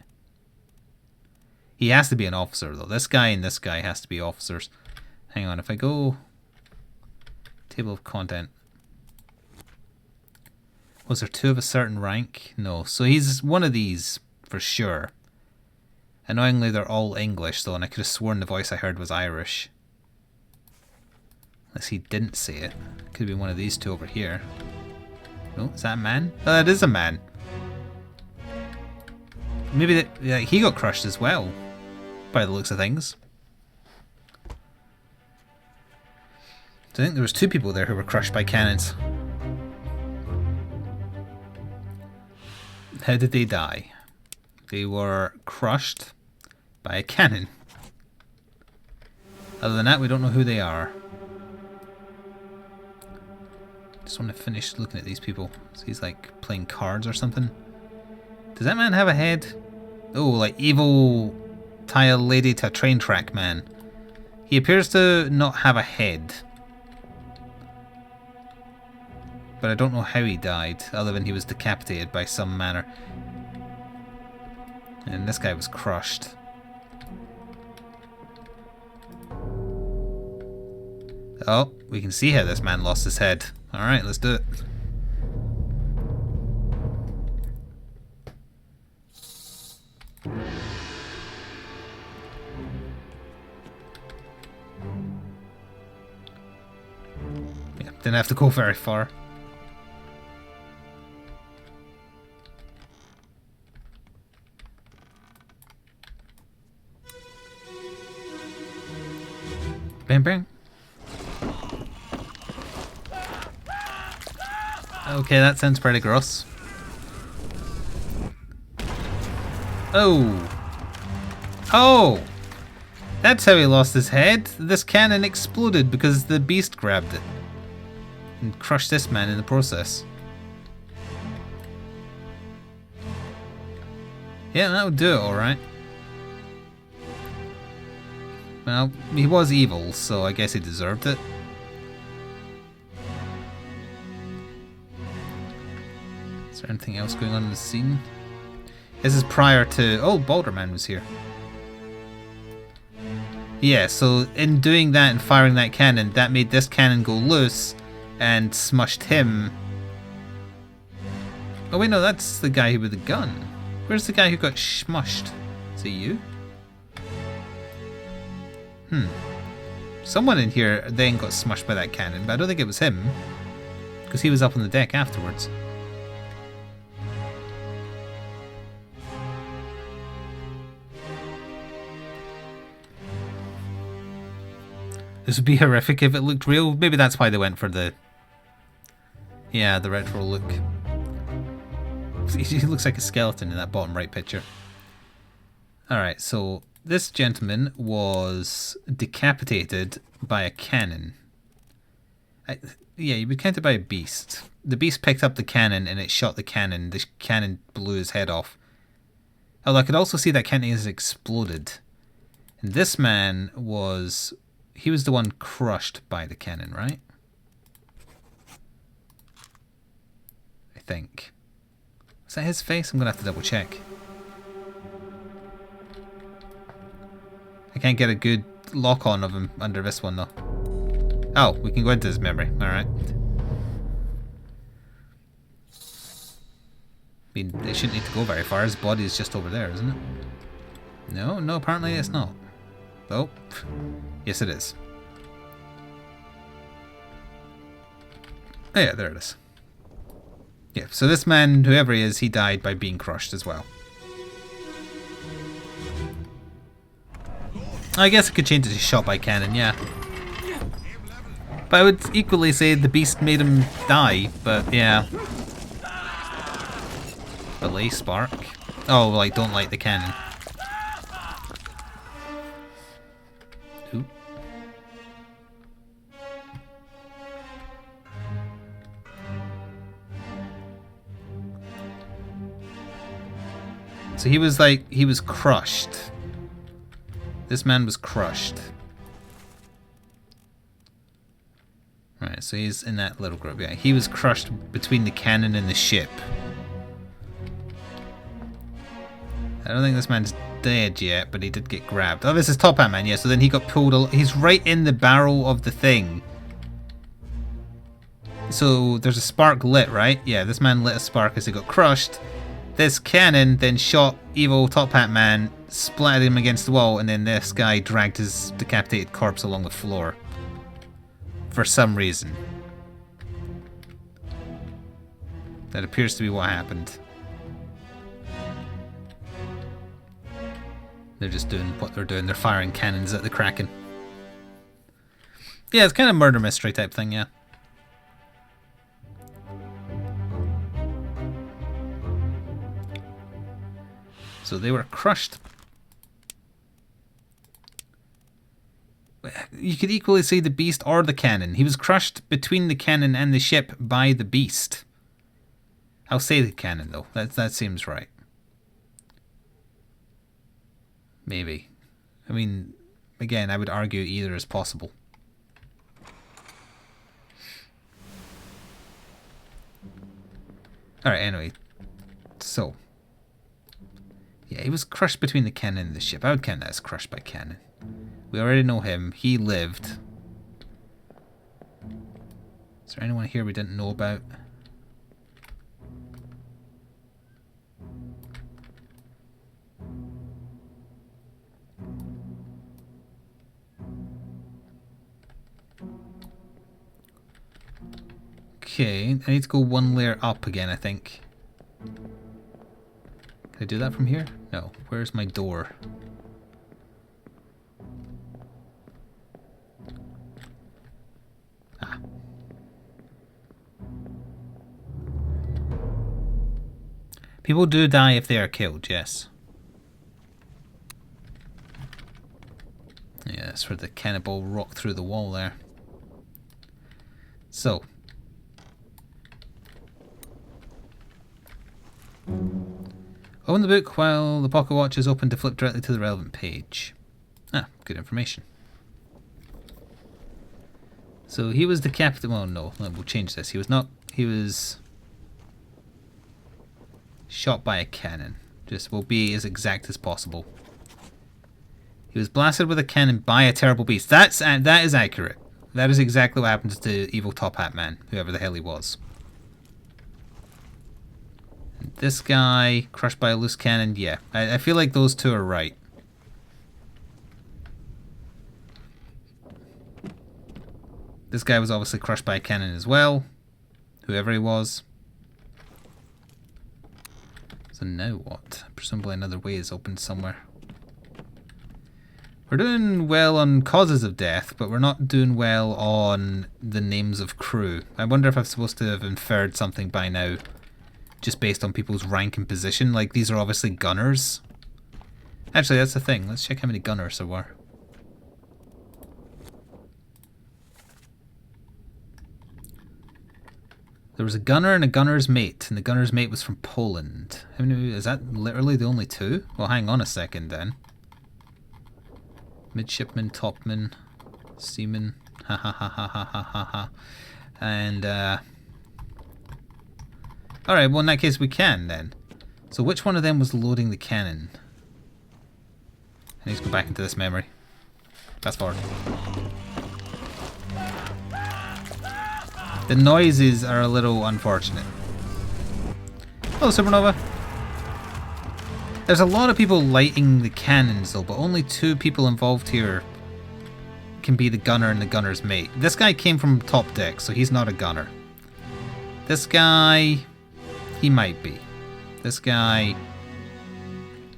He has to be an officer, though. This guy and this guy has to be officers. Hang on, if I go... Table of content. Was there two of a certain rank? No. So he's one of these, for sure. Annoyingly, they're all English, though, and I could have sworn the voice I heard was Irish. Unless he didn't say it. Could be one of these two over here. No, is that a man? Oh, that is a man. Maybe that, yeah, he got crushed as well, by the looks of things. So I think there was two people there who were crushed by cannons. How did they die? They were crushed by a cannon. Other than that, we don't know who they are. Just want to finish looking at these people. So he's like playing cards or something. Does that man have a head? Oh, like evil tile lady to train track man. He appears to not have a head. But I don't know how he died, other than he was decapitated by some manner. And this guy was crushed. Oh, we can see how this man lost his head. Alright, let's do it. Yeah, didn't have to go very far. Bang bang. Okay, that sounds pretty gross. Oh! Oh! That's how he lost his head. This cannon exploded because the beast grabbed it. And crushed this man in the process. Yeah, that would do it alright. Well, he was evil, so I guess he deserved it. Is there anything else going on in the scene? This is prior to... Oh, Balderman was here. Yeah, so in doing that and firing that cannon, that made this cannon go loose and smushed him. Oh wait, no, that's the guy with the gun. Where's the guy who got smushed? Is it you? Someone in here then got smushed by that cannon, but I don't think it was him. Because he was up on the deck afterwards. This would be horrific if it looked real. Maybe that's why they went for the... Yeah, the retro look. He looks like a skeleton in that bottom right picture. Alright, so... This gentleman was decapitated by a cannon. Yeah, he was counted by a beast. The beast picked up the cannon and it shot the cannon. The cannon blew his head off. Although I could also see that cannon has exploded. And this man was... He was the one crushed by the cannon, right? I think. Is that his face? I'm going to have to double check. I can't get a good lock on of him under this one though. Oh, we can go into his memory. Alright. I mean, they shouldn't need to go very far. His body is just over there, isn't it? No, apparently it's not. Oh, yes it is. Oh yeah, there it is. Yeah, so this man, whoever he is, he died by being crushed as well. I guess I could change it to shot by cannon, yeah. But I would equally say the beast made him die, but yeah. Belay spark. Oh, like, don't light the cannon. Ooh. So he was crushed. This man was crushed. Right, so he's in that little group. Yeah, he was crushed between the cannon and the ship. I don't think this man's dead yet, but he did get grabbed. Oh, this is Top Hat Man, yeah, so then he got pulled. He's right in the barrel of the thing. So there's a spark lit, right? Yeah, this man lit a spark as he got crushed. This cannon then shot evil Top Hat Man, splattered him against the wall, and then this guy dragged his decapitated corpse along the floor. For some reason. That appears to be what happened. They're just doing what they're doing. They're firing cannons at the Kraken. Yeah, it's kind of murder mystery type thing, yeah. So they were crushed. You could equally say the beast or the cannon. He was crushed between the cannon and the ship by the beast. I'll say the cannon though. That seems right. Maybe. I mean, again, I would argue either is possible. Alright, anyway. So. Yeah, he was crushed between the cannon and the ship. I would count that as crushed by cannon. We already know him. He lived. Is there anyone here we didn't know about? Okay, I need to go one layer up again, I think. Can I do that from here? No. Where's my door? Ah. People do die if they are killed, yes. Yeah, that's where the cannibal rocked through the wall there. So. Open the book while the pocket watch is open to flip directly to the relevant page. Ah, good information. So he was decapitated. Well, no, we'll change this. He was not. He was shot by a cannon. Just will be as exact as possible. He was blasted with a cannon by a terrible beast. That is accurate. That is exactly what happens to evil Top Hat Man, whoever the hell he was. This guy, crushed by a loose cannon, yeah. I feel like those two are right. This guy was obviously crushed by a cannon as well. Whoever he was. So now what? Presumably another way is opened somewhere. We're doing well on causes of death, but we're not doing well on the names of crew. I wonder if I'm supposed to have inferred something by now. Just based on people's rank and position. Like, these are obviously gunners. Actually, that's the thing. Let's check how many gunners there were. There was a gunner and a gunner's mate, and the gunner's mate was from Poland. How many? Is that literally the only two? Well, hang on a second then. Midshipman, topman, seaman. Ha ha ha ha ha ha ha ha. And, alright, well in that case we can then. So which one of them was loading the cannon? I need to go back into this memory. Fast forward. The noises are a little unfortunate. Hello, Supernova. There's a lot of people lighting the cannons though, but only two people involved here can be the gunner and the gunner's mate. This guy came from top deck, so he's not a gunner. This guy, he might be. This guy,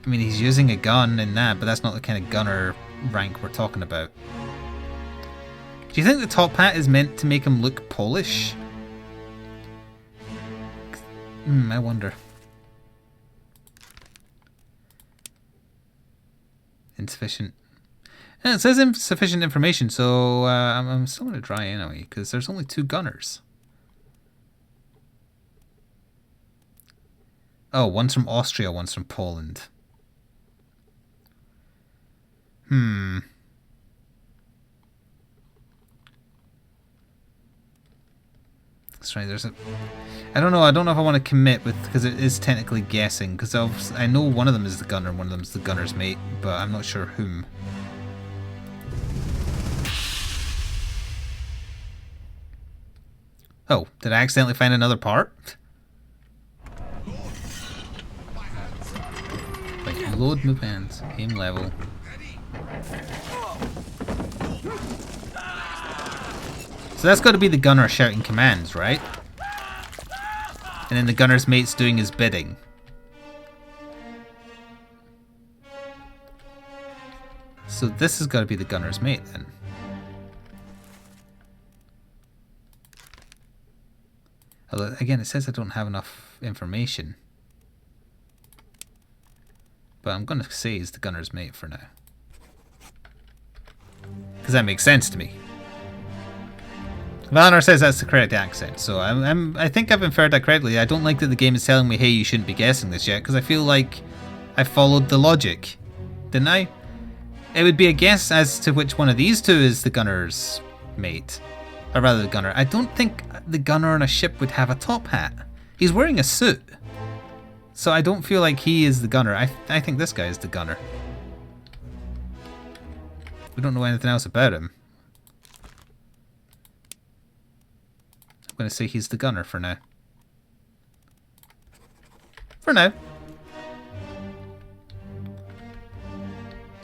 I mean, he's using a gun in that, but that's not the kind of gunner rank we're talking about. Do you think the top hat is meant to make him look Polish? I wonder. Insufficient. Yeah, it says insufficient information, so I'm still going to try anyway, because there's only 2 gunners. Oh, one's from Austria, one's from Poland. That's right, there's a... I don't know if I want to commit with, because it is technically guessing, because I know one of them is the gunner and one of them is the gunner's mate, but I'm not sure whom. Oh, did I accidentally find another part? Like, load, move hands, aim level. So that's got to be the gunner shouting commands, right? And then the gunner's mate's doing his bidding. So this has got to be the gunner's mate then. Although, again, it says I don't have enough information. But I'm going to say he's the gunner's mate for now. Because that makes sense to me. Valinor says that's the correct accent, so I think I've inferred that correctly. I don't like that the game is telling me, hey, you shouldn't be guessing this yet, because I feel like I followed the logic. Didn't I? It would be a guess as to which one of these 2 is the gunner's mate. Or rather, the gunner. I don't think the gunner on a ship would have a top hat. He's wearing a suit. So I don't feel like he is the gunner. I think this guy is the gunner. We don't know anything else about him. I'm going to say he's the gunner for now. For now.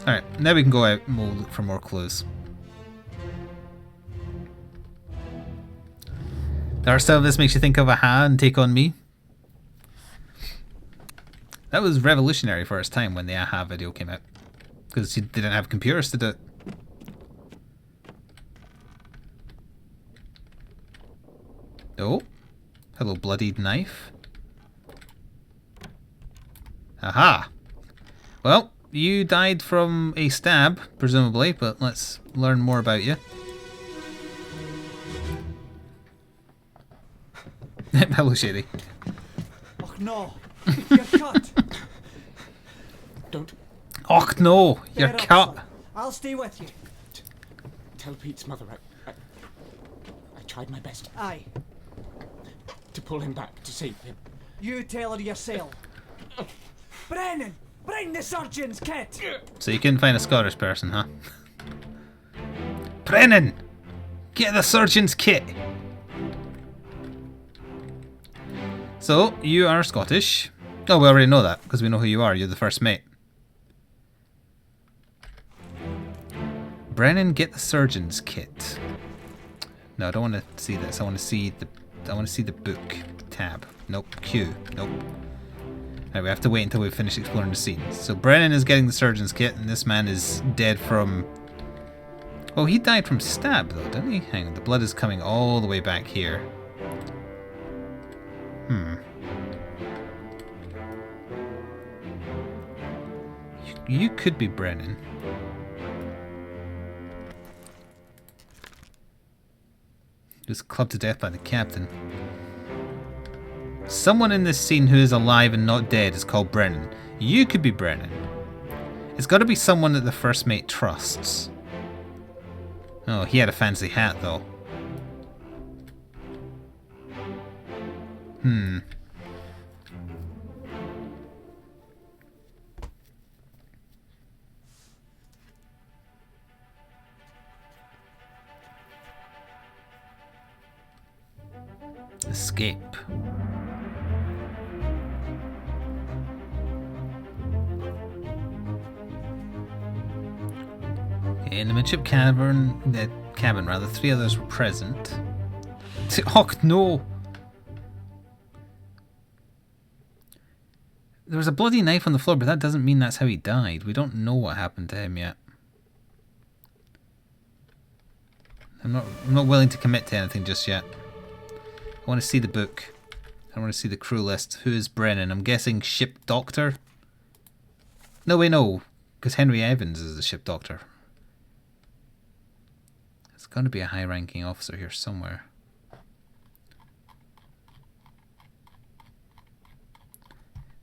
Alright, now we can go out and we'll look for more clues. The art style of this makes you think of Aha and Take On Me. That was revolutionary for its time when the Aha video came out. Because you didn't have computers to do it. Oh. Hello, bloodied knife. Aha! Well, you died from a stab, presumably, but let's learn more about you. Hello, Shady. Oh no, you're cut. Don't Och no, you're Bear up, cut. son. I'll stay with you. tell Pete's mother I tried my best Aye, to pull him back, to save him. you tell her yourself. Brennan, bring the surgeon's kit. So you couldn't find a Scottish person, huh? Brennan! Get the surgeon's kit! So, you are Scottish. Oh, we already know that, because we know who you are. You're the first mate. Brennan, get the surgeon's kit. No, I don't want to see this. I want to see the book tab. Nope. Q. Nope. Alright, we have to wait until we finish exploring the scene. So Brennan is getting the surgeon's kit, and this man is dead from... Oh, he died from stab, though, didn't he? Hang on, the blood is coming all the way back here. You could be Brennan. He was clubbed to death by the captain. Someone in this scene who is alive and not dead is called Brennan. You could be Brennan. It's got to be someone that the first mate trusts. Oh, he had a fancy hat, though. Escape. In the midship cabin, 3 others were present. Och no! There was a bloody knife on the floor, but that doesn't mean that's how he died. We don't know what happened to him yet. I'm not willing to commit to anything just yet. I want to see the book. I want to see the crew list. Who is Brennan? I'm guessing ship doctor? No, wait, no. Because Henry Evans is the ship doctor. There's got to be a high-ranking officer here somewhere.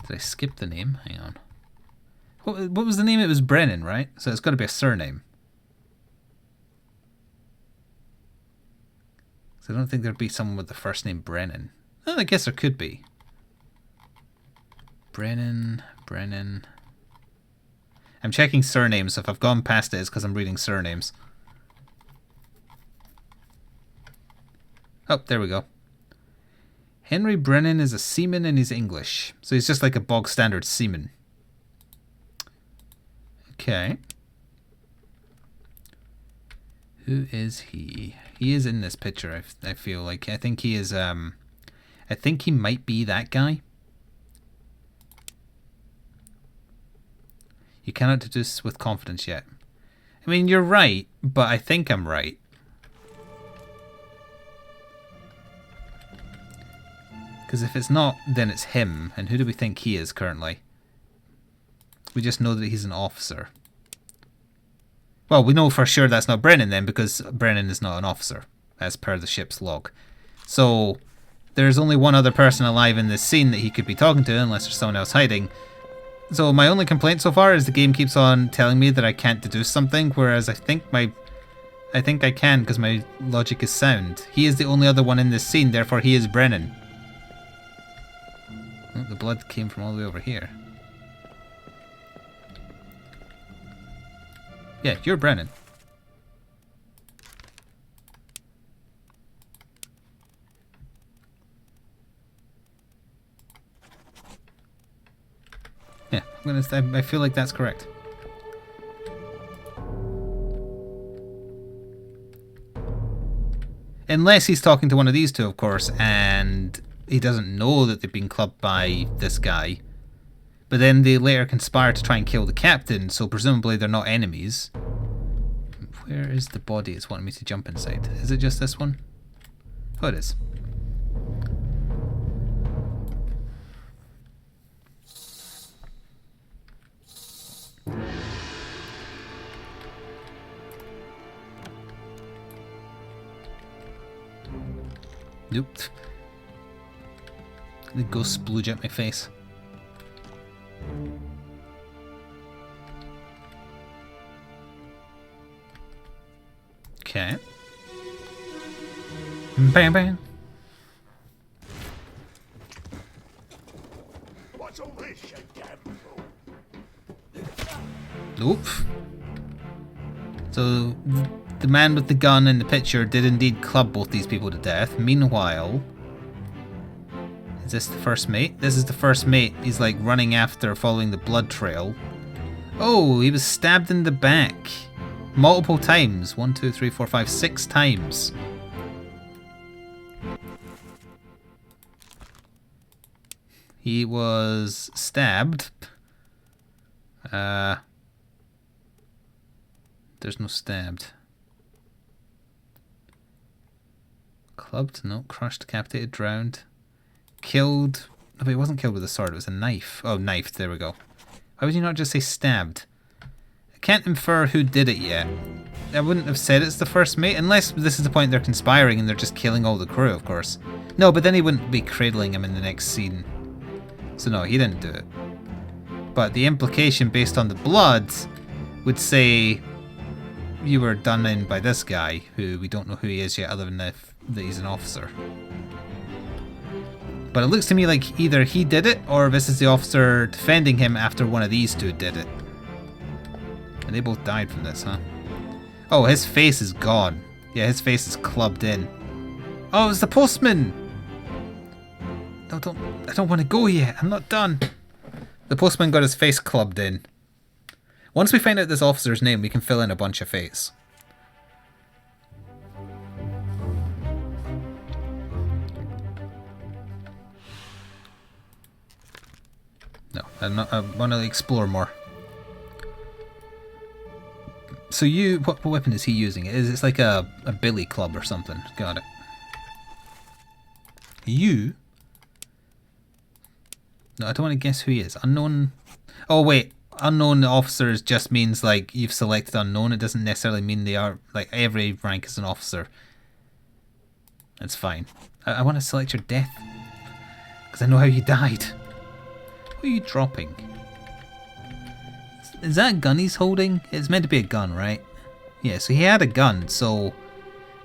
Did I skip the name? Hang on. What was the name? It was Brennan, right? So it's got to be a surname. So I don't think there'd be someone with the first name Brennan. Oh, I guess there could be. Brennan. I'm checking surnames, so if I've gone past it, it's because I'm reading surnames. Oh, there we go. Henry Brennan is a seaman and he's English. So he's just like a bog standard seaman. Okay. Who is he? He is in this picture, I feel like. I think he is, I think he might be that guy. You cannot deduce with confidence yet. I mean, you're right, but I think I'm right. Because if it's not, then it's him. And who do we think he is currently? We just know that he's an officer. Well, we know for sure that's not Brennan then, because Brennan is not an officer, as per the ship's log. So, there's only one other person alive in this scene that he could be talking to, unless there's someone else hiding. So my only complaint so far is the game keeps on telling me that I can't deduce something, whereas I think I can, because my logic is sound. He is the only other one in this scene, therefore he is Brennan. Oh, the blood came from all the way over here. Yeah, you're Brennan. Yeah, I feel like that's correct. Unless he's talking to one of these two, of course, and he doesn't know that they've been clubbed by this guy. But then they later conspire to try and kill the captain, so presumably they're not enemies. Where is the body it's wanting me to jump inside? Is it just this one? Oh, it is. Nope. The ghost splooge at my face. Okay. Bang bang. What's all this, you damn fool? Nope. So the man with the gun in the picture did indeed club both these people to death. Meanwhile, is this the first mate? This is the first mate. He's like running after, following the blood trail. Oh, he was stabbed in the back. Multiple times. 1, 2, 3, 4, 5, 6 times. He was stabbed. There's no stabbed. Clubbed? No. Crushed, decapitated, drowned. Killed. No, but he wasn't killed with a sword. It was a knife. Oh, knifed. There we go. Why would you not just say stabbed? I can't infer who did it yet. I wouldn't have said it's the first mate, unless this is the point they're conspiring and they're just killing all the crew, of course. No, but then he wouldn't be cradling him in the next scene. So no, he didn't do it. But the implication based on the blood would say you were done in by this guy, who we don't know who he is yet other than that he's an officer. But it looks to me like either he did it, or this is the officer defending him after one of these two did it. And they both died from this, huh? Oh, his face is gone. Yeah, his face is clubbed in. Oh, it's the postman! No, I don't want to go yet. I'm not done. The postman got his face clubbed in. Once we find out this officer's name, we can fill in a bunch of fates. No, I want to explore more. So you, what weapon is he using? It's like a billy club or something. Got it. You? No, I don't want to guess who he is. Unknown. Oh wait, unknown officers just means like you've selected unknown. It doesn't necessarily mean they are like every rank is an officer. That's fine. I want to select your death because I know how you died. What are you dropping? Is that a gun he's holding? It's meant to be a gun, right? Yeah, so he had a gun, so...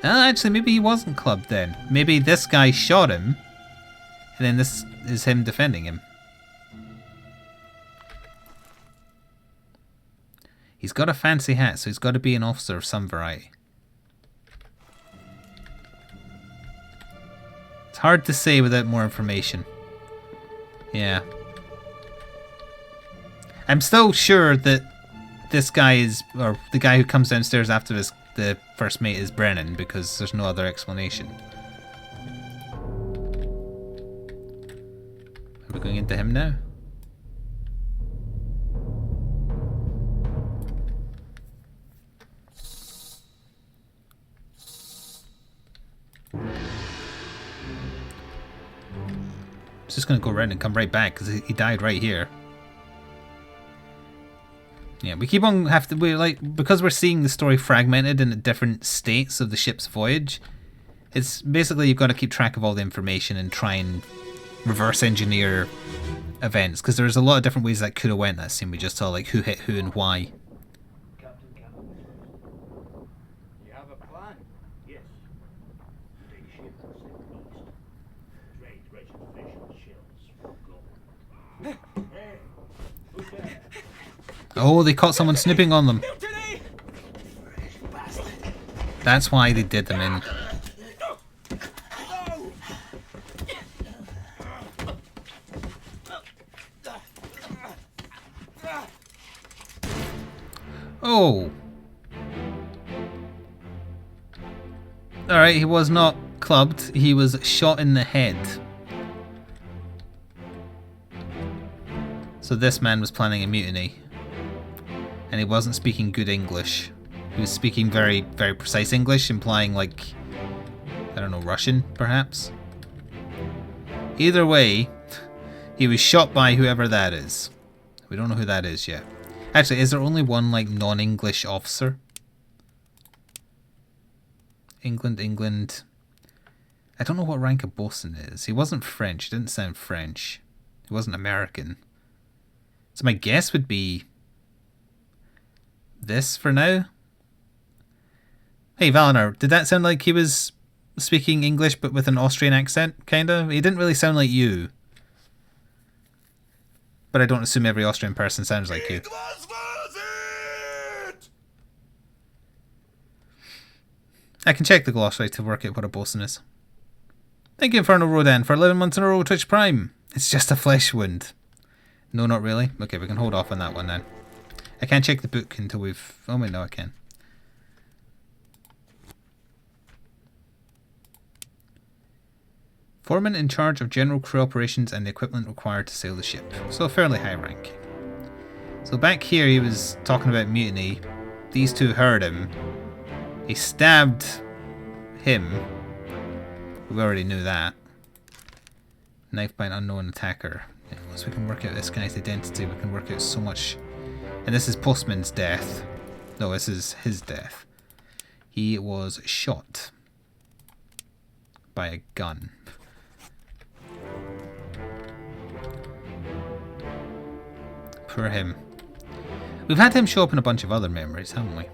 actually, maybe he wasn't clubbed then. Maybe this guy shot him, and then this is him defending him. He's got a fancy hat, so he's got to be an officer of some variety. It's hard to say without more information. Yeah. I'm still sure that this guy is, or the guy who comes downstairs after this, the first mate is Brennan, because there's no other explanation. Are we going into him now? He's just going to go around and come right back, because he died right here. Yeah, we keep on because we're seeing the story fragmented in different states of the ship's voyage. It's basically you've got to keep track of all the information and try and reverse engineer events, because there's a lot of different ways that could have went. That scene we just saw, like who hit who and why. Captain Campbell. You have a plan? Yes. Take ship and sail east. Trade wretched fish and shells for gold. Hey, who's there? Oh, they caught someone snooping on them. That's why they did them in. Oh. Alright, he was not clubbed. He was shot in the head. So this man was planning a mutiny. And he wasn't speaking good English. He was speaking very, very precise English, implying like, I don't know, Russian, perhaps? Either way, he was shot by whoever that is. We don't know who that is yet. Actually, is there only one, like, non-English officer? England. I don't know what rank a bosun is. He wasn't French. He didn't sound French. He wasn't American. So my guess would be this for now. Hey, Valinar, did that sound like he was speaking English but with an Austrian accent, kinda? He didn't really sound like you. But I don't assume every Austrian person sounds like you. I can check the glossary to work out what a bosun is. Thank you, Infernal Rodan, for 11 months in a row, Twitch Prime. It's just a flesh wound. No, not really. Okay, we can hold off on that one then. I can't check the book until we've... Oh wait, no, I can. Foreman in charge of general crew operations and the equipment required to sail the ship. So fairly high rank. So back here he was talking about mutiny. These two heard him. He stabbed him. We already knew that. Knifed by an unknown attacker. Yeah, once we can work out this guy's identity, we can work out so much. And this is Postman's death. No, this is his death. He was shot by a gun. Poor him. We've had him show up in a bunch of other memories, haven't we?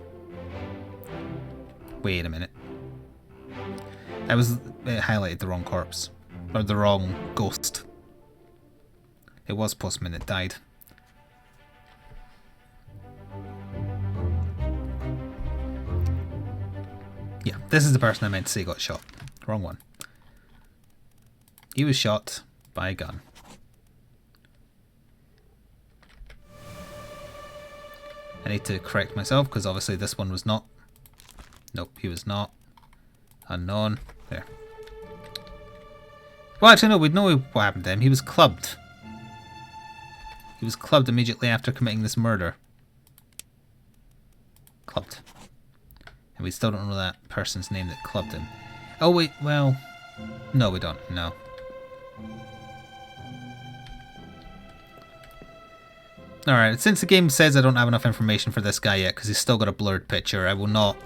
Wait a minute. It highlighted the wrong corpse. Or the wrong ghost. It was Postman that died. Yeah, this is the person I meant to say got shot. Wrong one. He was shot by a gun. I need to correct myself because obviously this one was not. Nope, he was not. Unknown. There. Well, actually, no, we'd know what happened to him. He was clubbed. He was clubbed immediately after committing this murder. Clubbed. And we still don't know that person's name that clubbed him. Oh wait, well... No, we don't. No. Alright, since the game says I don't have enough information for this guy yet, because he's still got a blurred picture, I will not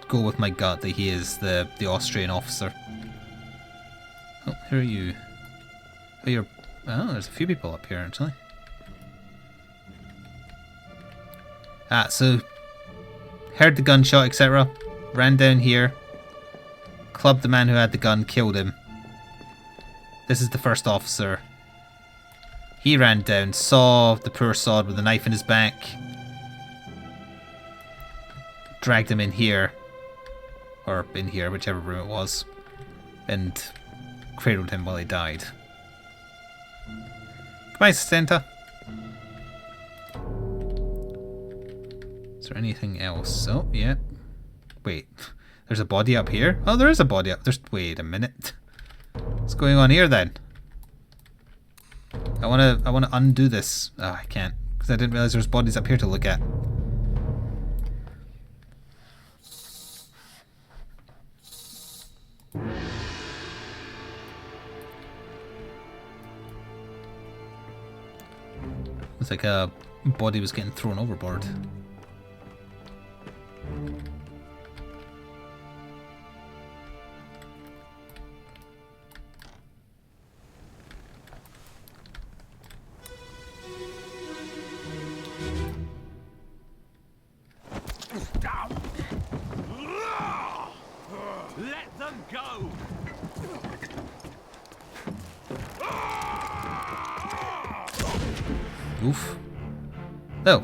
go with my gut that he is the Austrian officer. Oh, who are you? Oh, you're... Oh, there's a few people up here, actually. Ah, so... Heard the gunshot, etc. Ran down here. Clubbed the man who had the gun, killed him. This is the first officer. He ran down, saw the poor sod with a knife in his back. Dragged him in here. Or in here, whichever room it was. And cradled him while he died. Goodbye, Santa. Is there anything else? Oh, yeah. Wait. There's a body up here? Oh, there is a body up. Wait a minute. What's going on here then? I wanna undo this. Oh, I can't, because I didn't realize there's bodies up here to look at. It's like a body was getting thrown overboard. Let them go! Oof. Oh.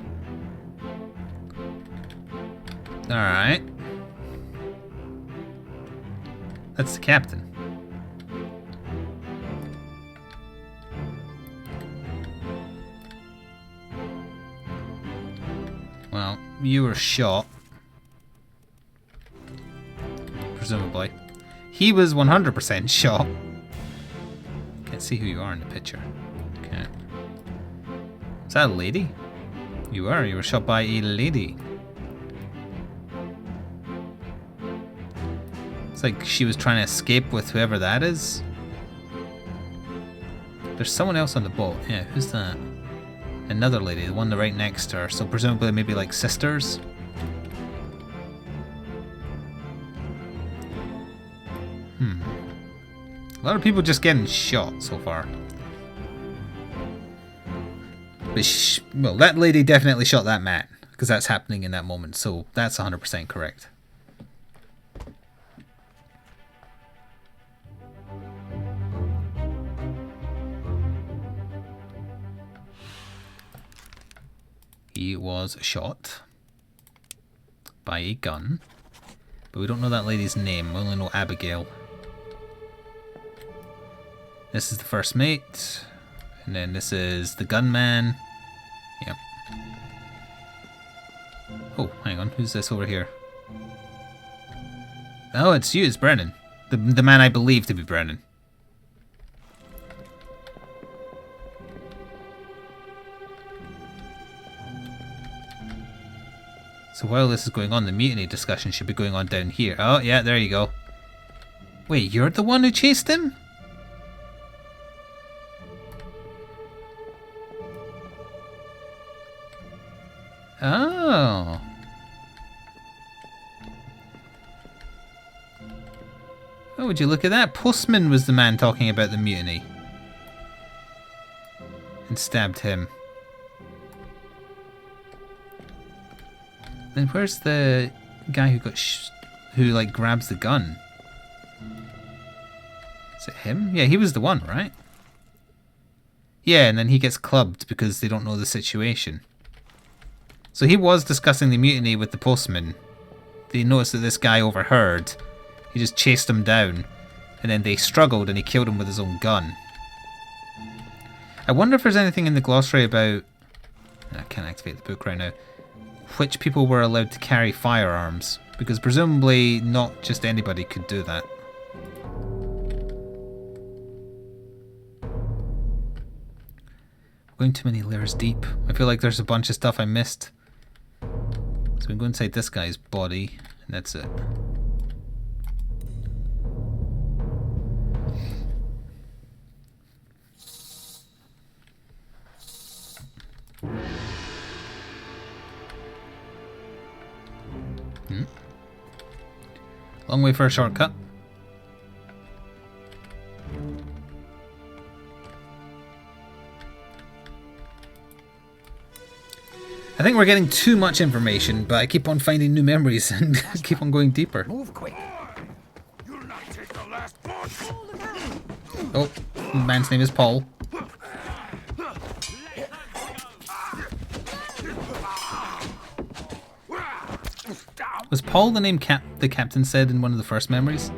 Alright. That's the captain. Well, you were shot. Presumably. He was 100% shot. Can't see who you are in the picture. Okay. Is that a lady? You were shot by a lady. It's like she was trying to escape with whoever that is. There's someone else on the boat. Yeah, who's that? Another lady, the one right next to her. So presumably maybe like sisters. A lot of people just getting shot so far. But well, that lady definitely shot that man, because that's happening in that moment, so that's 100% correct. He was shot by a gun, but we don't know that lady's name. We only know Abigail. This is the first mate, and then this is the gunman. Yep. Oh, hang on, who's this over here? Oh, it's you, it's Brennan. The man I believe to be Brennan. So while this is going on, the mutiny discussion should be going on down here. Oh, yeah, there you go. Wait, you're the one who chased him? Oh. Oh, would you look at that? Postman was the man talking about the mutiny. And stabbed him. Then where's the guy who got who like grabs the gun? Is it him? Yeah, he was the one, right? Yeah, and then he gets clubbed because they don't know the situation. So he was discussing the mutiny with the postman. They noticed that this guy overheard. He just chased him down. And then they struggled and he killed him with his own gun. I wonder if there's anything in the glossary about... I can't activate the book right now. Which people were allowed to carry firearms. Because presumably not just anybody could do that. I'm going too many layers deep. I feel like there's a bunch of stuff I missed. So we can go inside this guy's body, and that's it. Long way for a shortcut. I think we're getting too much information, but I keep on finding new memories and keep on going deeper. Move quick. You'll not take the last part. Oh, the man's name is Paul. Was Paul the name the captain said in one of the first memories?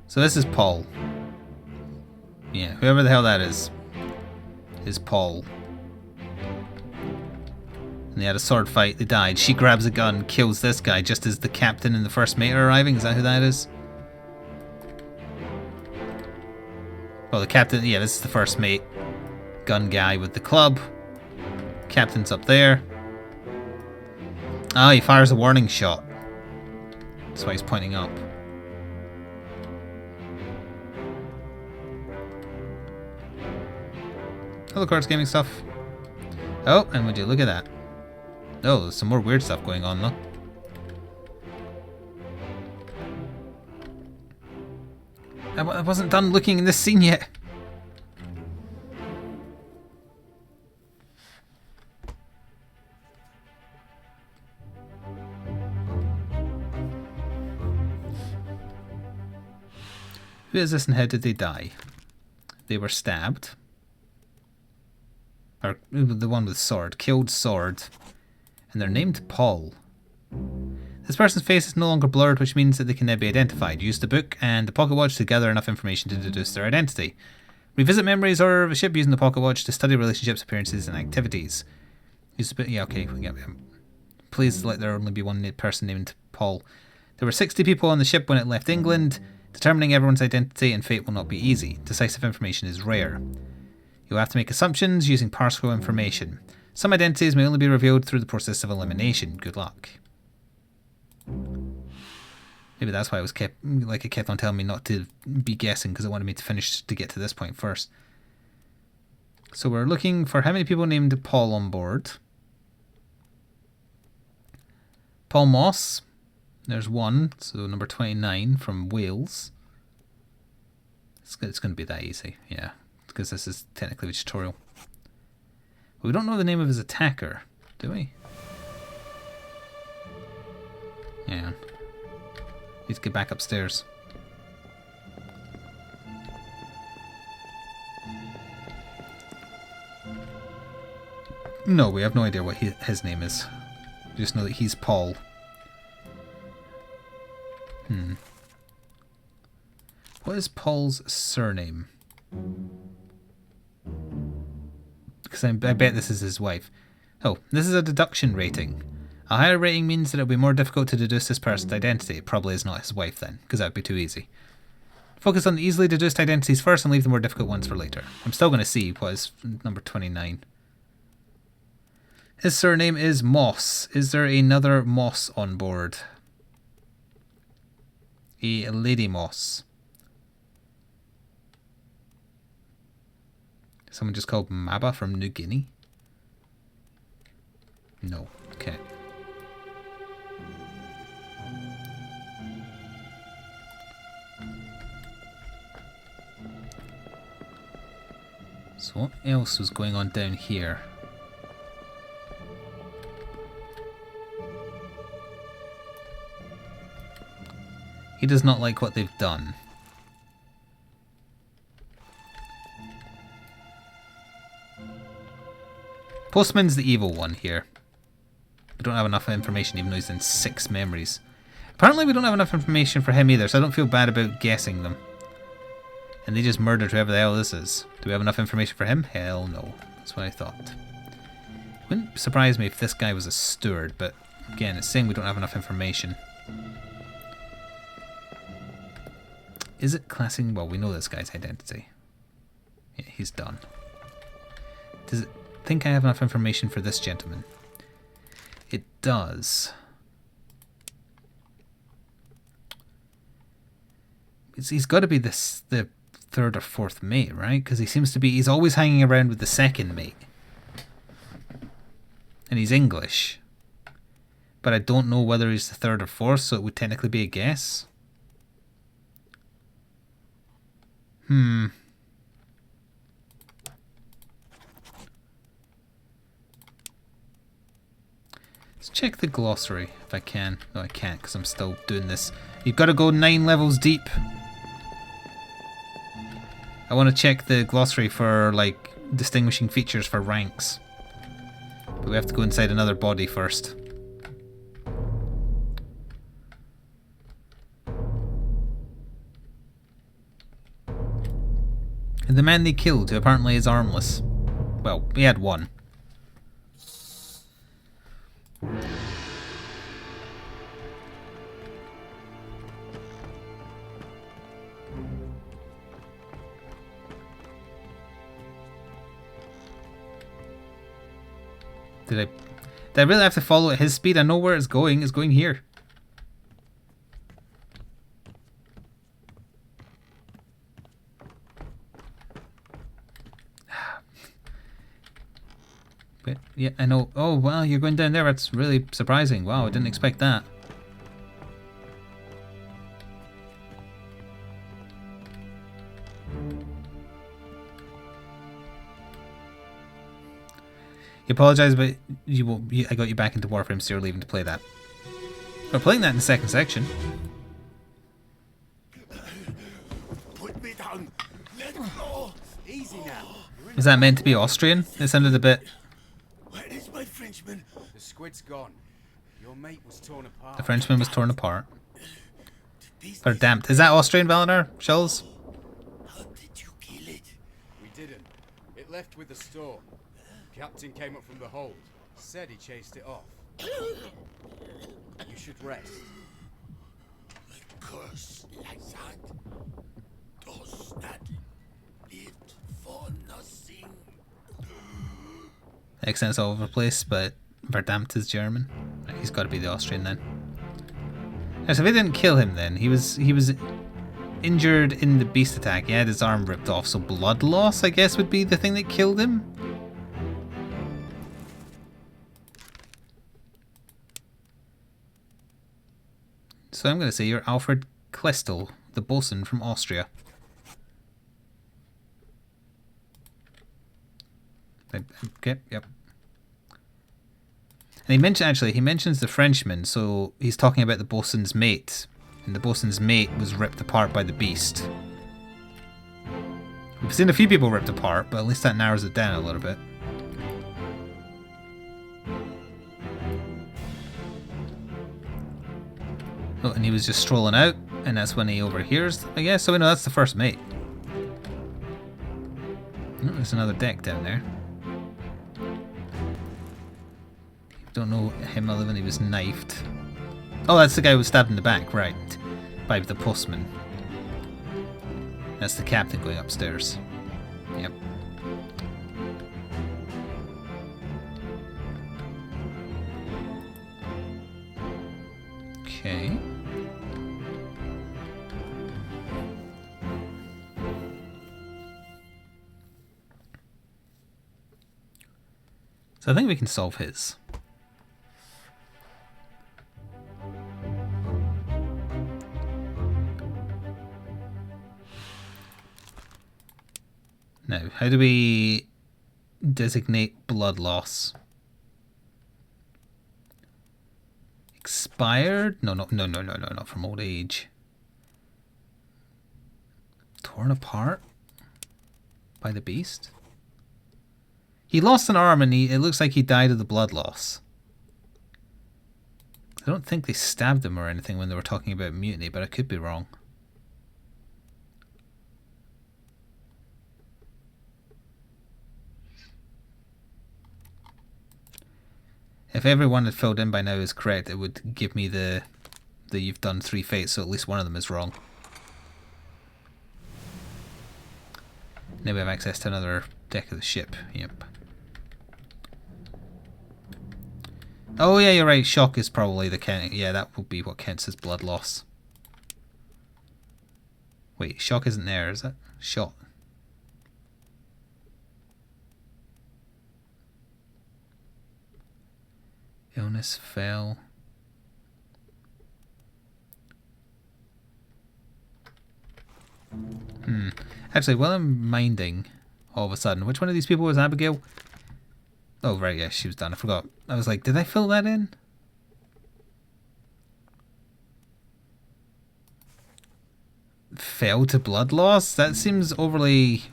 So this is Paul. Yeah, whoever the hell that is Paul. And they had a sword fight, they died. She grabs a gun, kills this guy just as the captain and the first mate are arriving. Is that who that is? Well, the captain, yeah, this is the first mate. Gun guy with the club. Captain's up there. Ah, he fires a warning shot. That's why he's pointing up. Hello, cards, gaming stuff. Oh, and would you look at that? Oh, there's some more weird stuff going on, though. I wasn't done looking in this scene yet. Who is this and how did they die? They were stabbed. Or the one with sword. Killed sword. And they're named Paul. This person's face is no longer blurred, which means that they can now be identified. Use the book and the pocket watch to gather enough information to deduce their identity. Revisit memories or a ship using the pocket watch to study relationships, appearances, and activities. Use the book. Yeah, okay. Please let there only be one person named Paul. There were 60 people on the ship when it left England. Determining everyone's identity and fate will not be easy. Decisive information is rare. You'll have to make assumptions using partial information. Some identities may only be revealed through the process of elimination. Good luck. Maybe that's why it kept on telling me not to be guessing, because it wanted me to finish to get to this point first. So we're looking for how many people named Paul on board. Paul Moss. There's one, so number 29 from Wales. It's going to be that easy, yeah, because this is technically a tutorial. We don't know the name of his attacker, do we? Yeah. Need to get back upstairs. No, we have no idea what his name is. We just know that he's Paul. What is Paul's surname? Because I bet this is his wife. Oh, this is a deduction rating. A higher rating means that it'll be more difficult to deduce this person's identity. It probably is not his wife then, because that would be too easy. Focus on the easily deduced identities first and leave the more difficult ones for later. I'm still going to see what is number 29. His surname is Moss. Is there another Moss on board? A Lady Moss. Someone just called Maba from New Guinea? No. Okay. So what else was going on down here? He does not like what they've done. Postman's the evil one here. We don't have enough information even though he's in 6 memories. Apparently we don't have enough information for him either, so I don't feel bad about guessing them. And they just murdered whoever the hell this is. Do we have enough information for him? Hell no. That's what I thought. Wouldn't surprise me if this guy was a steward, but again, it's saying we don't have enough information. Is it classing? Well, we know this guy's identity. Yeah, he's done. Does it think I have enough information for this gentleman? It does. He's got to be the third or fourth mate, right? Because he seems to be... He's always hanging around with the second mate. And he's English. But I don't know whether he's the third or fourth, so it would technically be a guess. Let's check the glossary if I can. No, I can't because I'm still doing this. You've got to go 9 levels deep. I want to check the glossary for, like, distinguishing features for ranks. But we have to go inside another body first. And the man they killed, who apparently is armless. Well, he had one. Did I really have to follow at his speed? I know where it's going. It's going here. But yeah, I know. Oh, wow, you're going down there. That's really surprising. Wow, I didn't expect that. You apologise, but you won't. I got you back into Warframe, so you're leaving to play that. We're playing that in the second section. Put me down. Let go. Easy now. Was that meant to be Austrian? It sounded a bit... Where is my Frenchman? The squid's gone. Your mate was torn apart. The Frenchman was torn apart. Or damped. Is that Austrian, Valinor? Shells? How did you kill it? We didn't. It left with the storm. Captain came up from the hold. Said he chased it off. You should rest. A curse like that does not live for nothing. Accent's all over the place, but Verdammt is German. He's got to be the Austrian then. Now, so if they didn't kill him then, he was injured in the beast attack. He had his arm ripped off, so blood loss, I guess, would be the thing that killed him. So I'm going to say you're Alfred Klestel, the bosun from Austria. Okay, yep. And he mentions the Frenchman, so he's talking about the bosun's mate. And the bosun's mate was ripped apart by the beast. We've seen a few people ripped apart, but at least that narrows it down a little bit. Oh, and he was just strolling out, and that's when he overhears, I guess. So we know that's the first mate. Oh, there's another deck down there. Don't know him other than he was knifed. Oh, that's the guy who was stabbed in the back, right. By the postman. That's the captain going upstairs. Yep. Okay. So I think we can solve his. Now, how do we designate blood loss? Expired? No, not from old age. Torn apart by the beast? He lost an arm and it looks like he died of the blood loss. I don't think they stabbed him or anything when they were talking about mutiny, but I could be wrong. If everyone had filled in by now is correct, it would give me the you've done 3 fates, so at least one of them is wrong. Now we have access to another deck of the ship. Yep. Oh yeah, you're right. Shock is probably the count. Yeah, that would be what counts as blood loss. Wait, shock isn't there, is it? Shot. Illness fell. Actually, while I'm minding, all of a sudden, which one of these people was Abigail? Oh, right, yeah, she was done. I forgot. I was like, did I fill that in? Fell to blood loss? That seems overly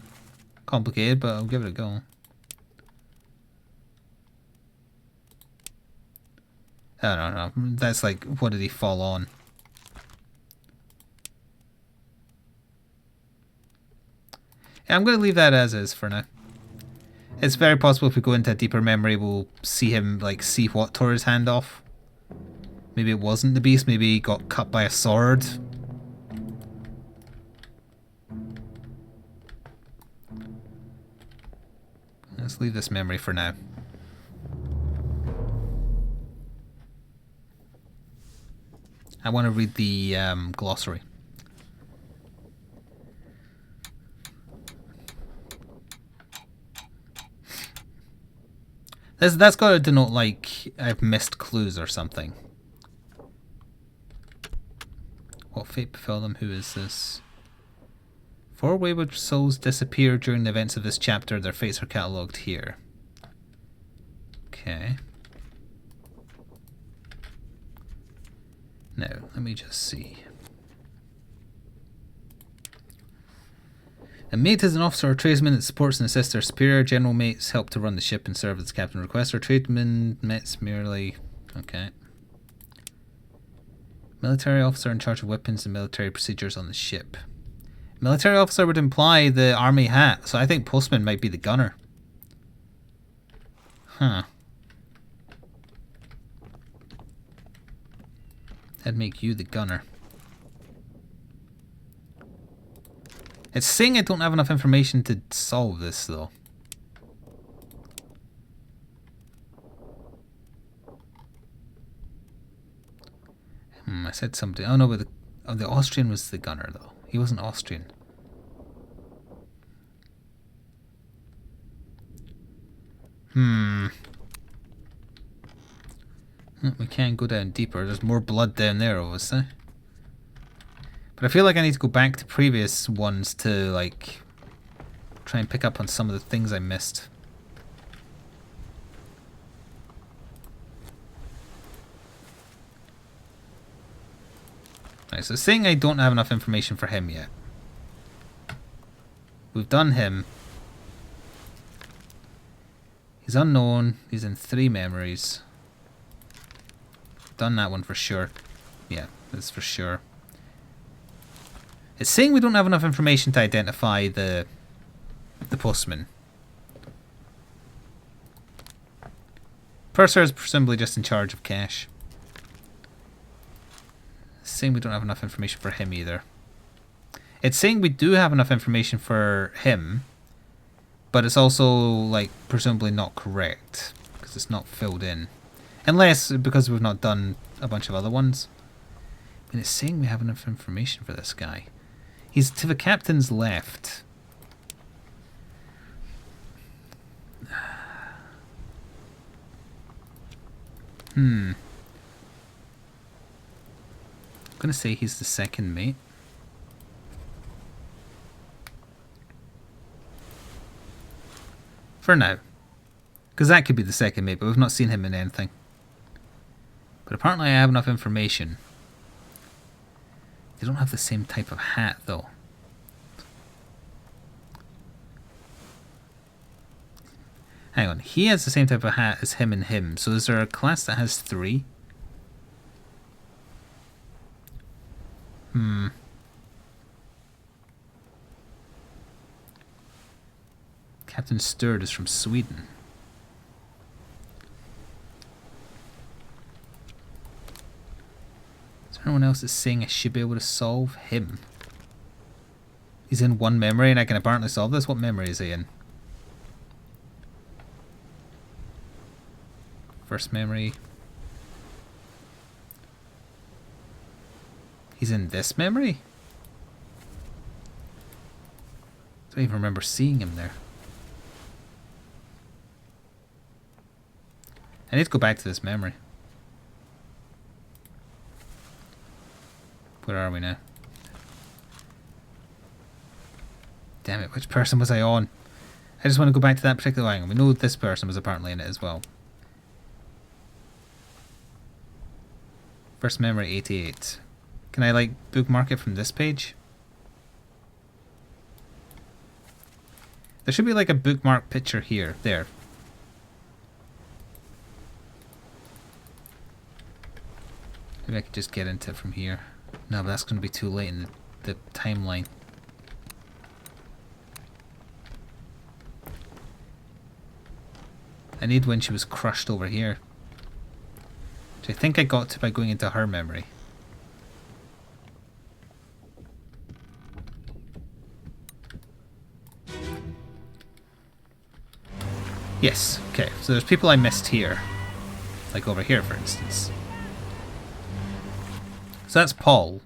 complicated, but I'll give it a go. I don't know. That's like, what did he fall on? Yeah, I'm going to leave that as is for now. It's very possible if we go into a deeper memory, we'll see him, like, see what tore his hand off. Maybe it wasn't the beast, maybe he got cut by a sword. Let's leave this memory for now. I want to read the glossary. That's got to denote, like, I've missed clues or something. What fate befell them? Who is this? 4 wayward souls disappear during the events of this chapter. Their fates are catalogued here. Okay. Now, let me just see. A mate is an officer or tradesman that supports and assists their superior. General mates help to run the ship and serve as the captain requests. Or tradesman mates merely... Okay. Military officer in charge of weapons and military procedures on the ship. Military officer would imply the army hat, so I think postman might be the gunner. Huh. That'd make you the gunner. It's saying I don't have enough information to solve this, though. I said something. Oh no, but the Austrian was the gunner, though. He wasn't Austrian. We can go down deeper. There's more blood down there, obviously. But I feel like I need to go back to previous ones to, like, try and pick up on some of the things I missed. Right, so saying I don't have enough information for him yet. We've done him. He's unknown. He's in 3 memories. Done that one for sure. Yeah, that's for sure. It's saying we don't have enough information to identify the postman. Purser is presumably just in charge of cash. It's saying we don't have enough information for him either. It's saying we do have enough information for him, but it's also, like, presumably not correct because it's not filled in. Unless because we've not done a bunch of other ones. And it's saying we have enough information for this guy. He's to the captain's left. I'm gonna say he's the second mate. For now. Because that could be the second mate, but we've not seen him in anything. But apparently I have enough information. They don't have the same type of hat, though. Hang on, he has the same type of hat as him and him. So is there a class that has 3? Captain Stewart is from Sweden. Is there anyone else that's saying I should be able to solve him? He's in one memory and I can apparently solve this. What memory is he in? First memory. He's in this memory? I don't even remember seeing him there. I need to go back to this memory. Where are we now? Damn it, which person was I on? I just want to go back to that particular angle. We know this person was apparently in it as well. First memory 88. Can I like bookmark it from this page? There should be like a bookmark picture here. There. Maybe I could just get into it from here. No, but that's going to be too late in the timeline. I need when she was crushed over here. Which I think I got to by going into her memory. Yes, okay. So there's people I missed here. Like over here, for instance. So that's Paul.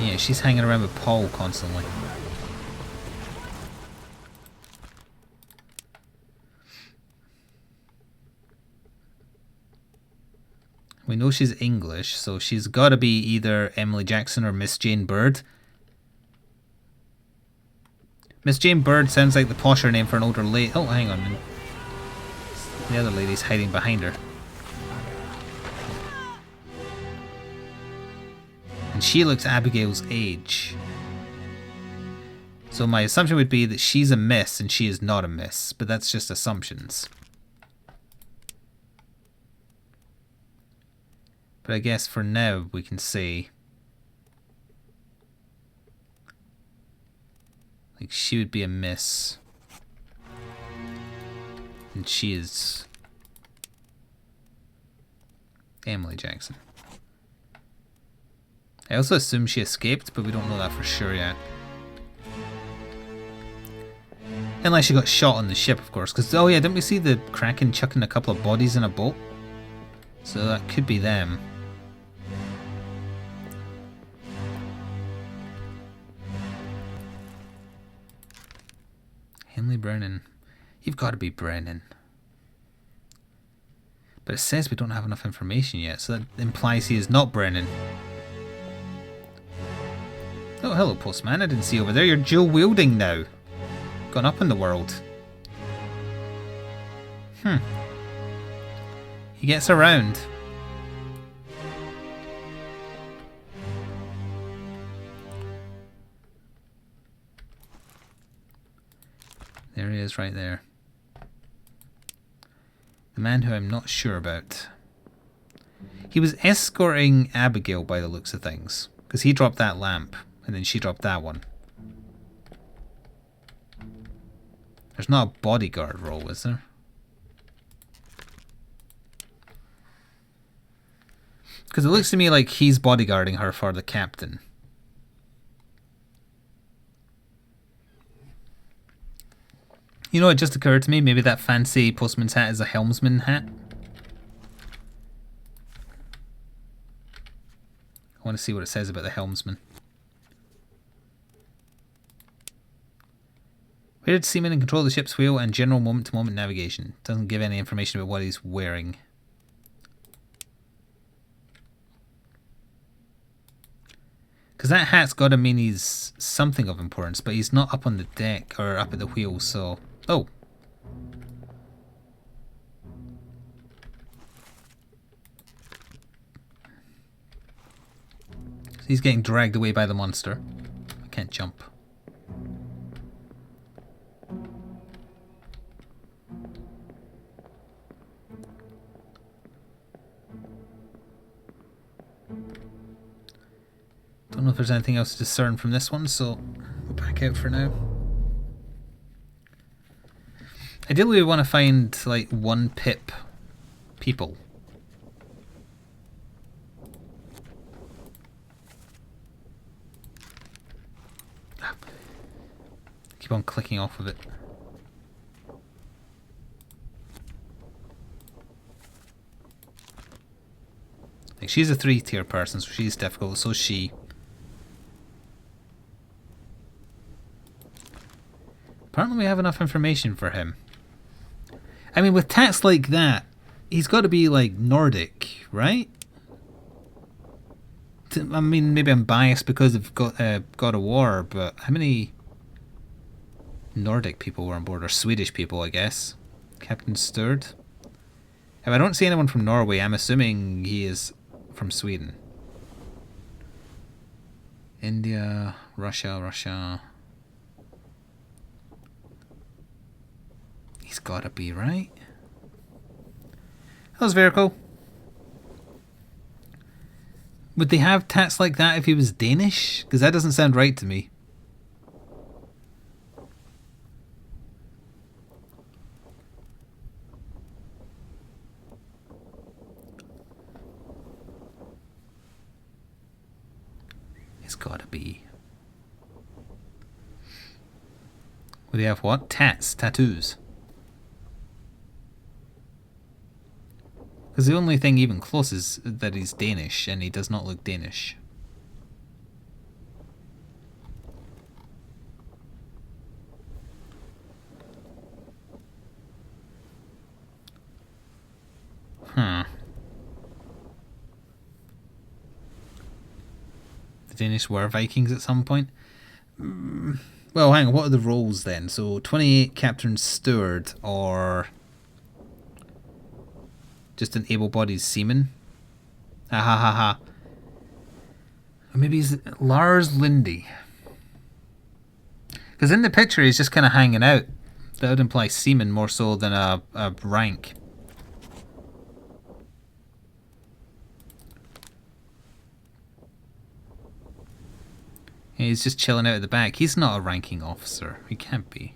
Yeah, she's hanging around with Paul constantly. We know she's English, so she's got to be either Emily Jackson or Miss Jane Bird. Miss Jane Bird sounds like the posher name for an older lady. Oh, hang on. The other lady's hiding behind her. And she looks Abigail's age. So my assumption would be that she's a miss and she is not a miss. But that's just assumptions. But I guess for now we can say... like she would be a miss. And she is Emily Jackson. I also assume she escaped, but we don't know that for sure yet. Unless she got shot on the ship, of course. Because, oh yeah, didn't we see the Kraken chucking a couple of bodies in a boat? So that could be them. Henley Brennan. You've got to be Brennan. But it says we don't have enough information yet, so that implies he is not Brennan. Oh, hello, postman. I didn't see you over there. You're dual wielding now. Gone up in the world. He gets around. There he is right there. The man who I'm not sure about. He was escorting Abigail by the looks of things. Because he dropped that lamp. And then she dropped that one. There's not a bodyguard role, is there? Because it looks to me like he's bodyguarding her for the captain. You know, it just occurred to me, maybe that fancy postman's hat is a helmsman hat. I want to see what it says about the helmsman. Weighted seaman in control of the ship's wheel and general moment-to-moment navigation. Doesn't give any information about what he's wearing. Because that hat's got to mean he's something of importance, but he's not up on the deck or up at the wheel, so... Oh! He's getting dragged away by the monster. I can't jump. Don't know if there's anything else to discern from this one, so we'll back out for now. Ideally we want to find like 1 pip people. Keep on clicking off of it. Like, she's a 3-tier person, so she's difficult, so is she. Apparently we have enough information for him. I mean, with tats like that, he's got to be, like, Nordic, right? I mean, maybe I'm biased because of God of War, but how many Nordic people were on board? Or Swedish people, I guess. Captain Steward. If I don't see anyone from Norway, I'm assuming he is from Sweden. India, Russia. He's gotta be, right? That was very cool. Would they have tats like that if he was Danish? Because that doesn't sound right to me. It's gotta be. Would they have what? Tats, tattoos. Because the only thing even close is that he's Danish, and he does not look Danish. Huh. The Danish were Vikings at some point? Well, hang on, what are the roles then? So, 28 Captain Steward, or just an able-bodied seaman? Ha ha ha ha. Or maybe he's Lars Lindy. Because in the picture he's just kind of hanging out. That would imply seaman more so than a rank. Yeah, he's just chilling out at the back. He's not a ranking officer. He can't be.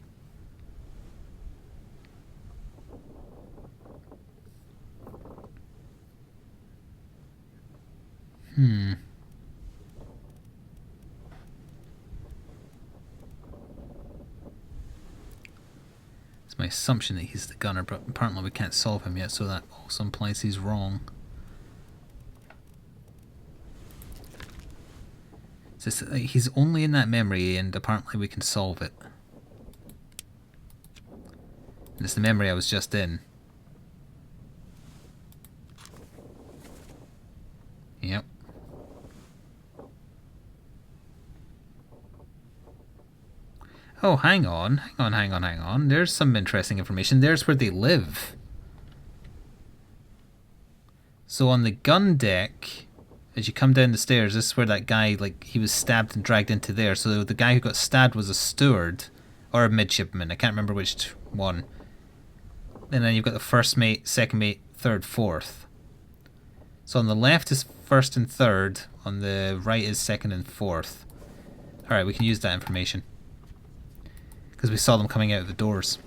It's my assumption that he's the gunner, but apparently we can't solve him yet, so that also implies he's wrong. It's just that he's only in that memory, and apparently we can solve it. And it's the memory I was just in. Yep. Oh, hang on. There's some interesting information. There's where they live. So on the gun deck, as you come down the stairs, this is where that guy, like, he was stabbed and dragged into there. So the guy who got stabbed was a steward, or a midshipman. I can't remember which one. And then you've got the first mate, second mate, third, fourth. So on the left is first and third. On the right is second and fourth. Alright, we can use that information. Because we saw them coming out of the doors.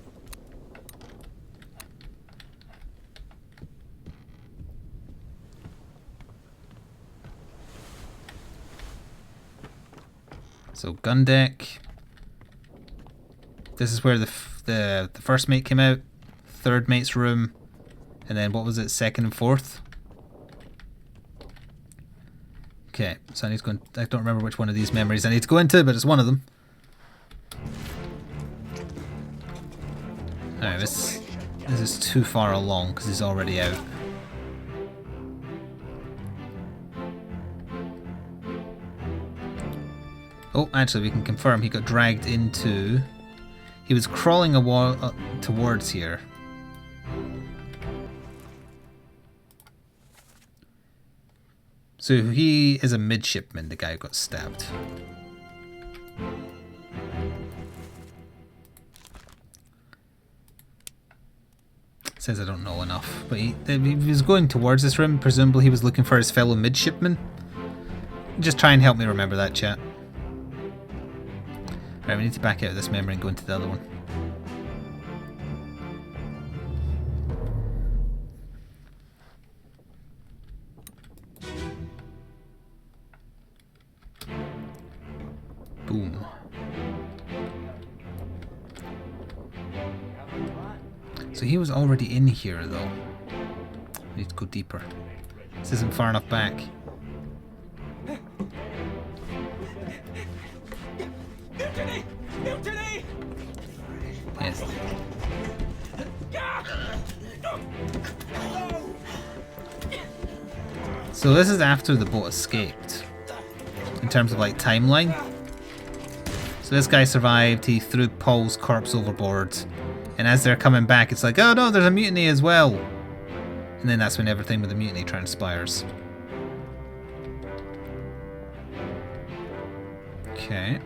So gun deck. This is where the first mate came out. Third mate's room. And then what was it? Second and fourth? Okay, so I need to go in, I don't remember which one of these memories I need to go into, but it's one of them. Alright, this is too far along because he's already out. Oh, actually we can confirm he got dragged into... He was crawling a wall towards here. So he is a midshipman, the guy who got stabbed. Says I don't know enough, but he was going towards this room. Presumably he was looking for his fellow midshipman. Just try and help me remember that, chat. Right, we need to back out of this memory and go into the other one. Boom. So he was already in here, though. We need to go deeper. This isn't far enough back. Mutiny! Mutiny! Yes. So this is after the boat escaped. In terms of like timeline. So this guy survived, he threw Paul's corpse overboard. And as they're coming back, it's like, oh no, there's a mutiny as well. And then that's when everything with the mutiny transpires. Okay.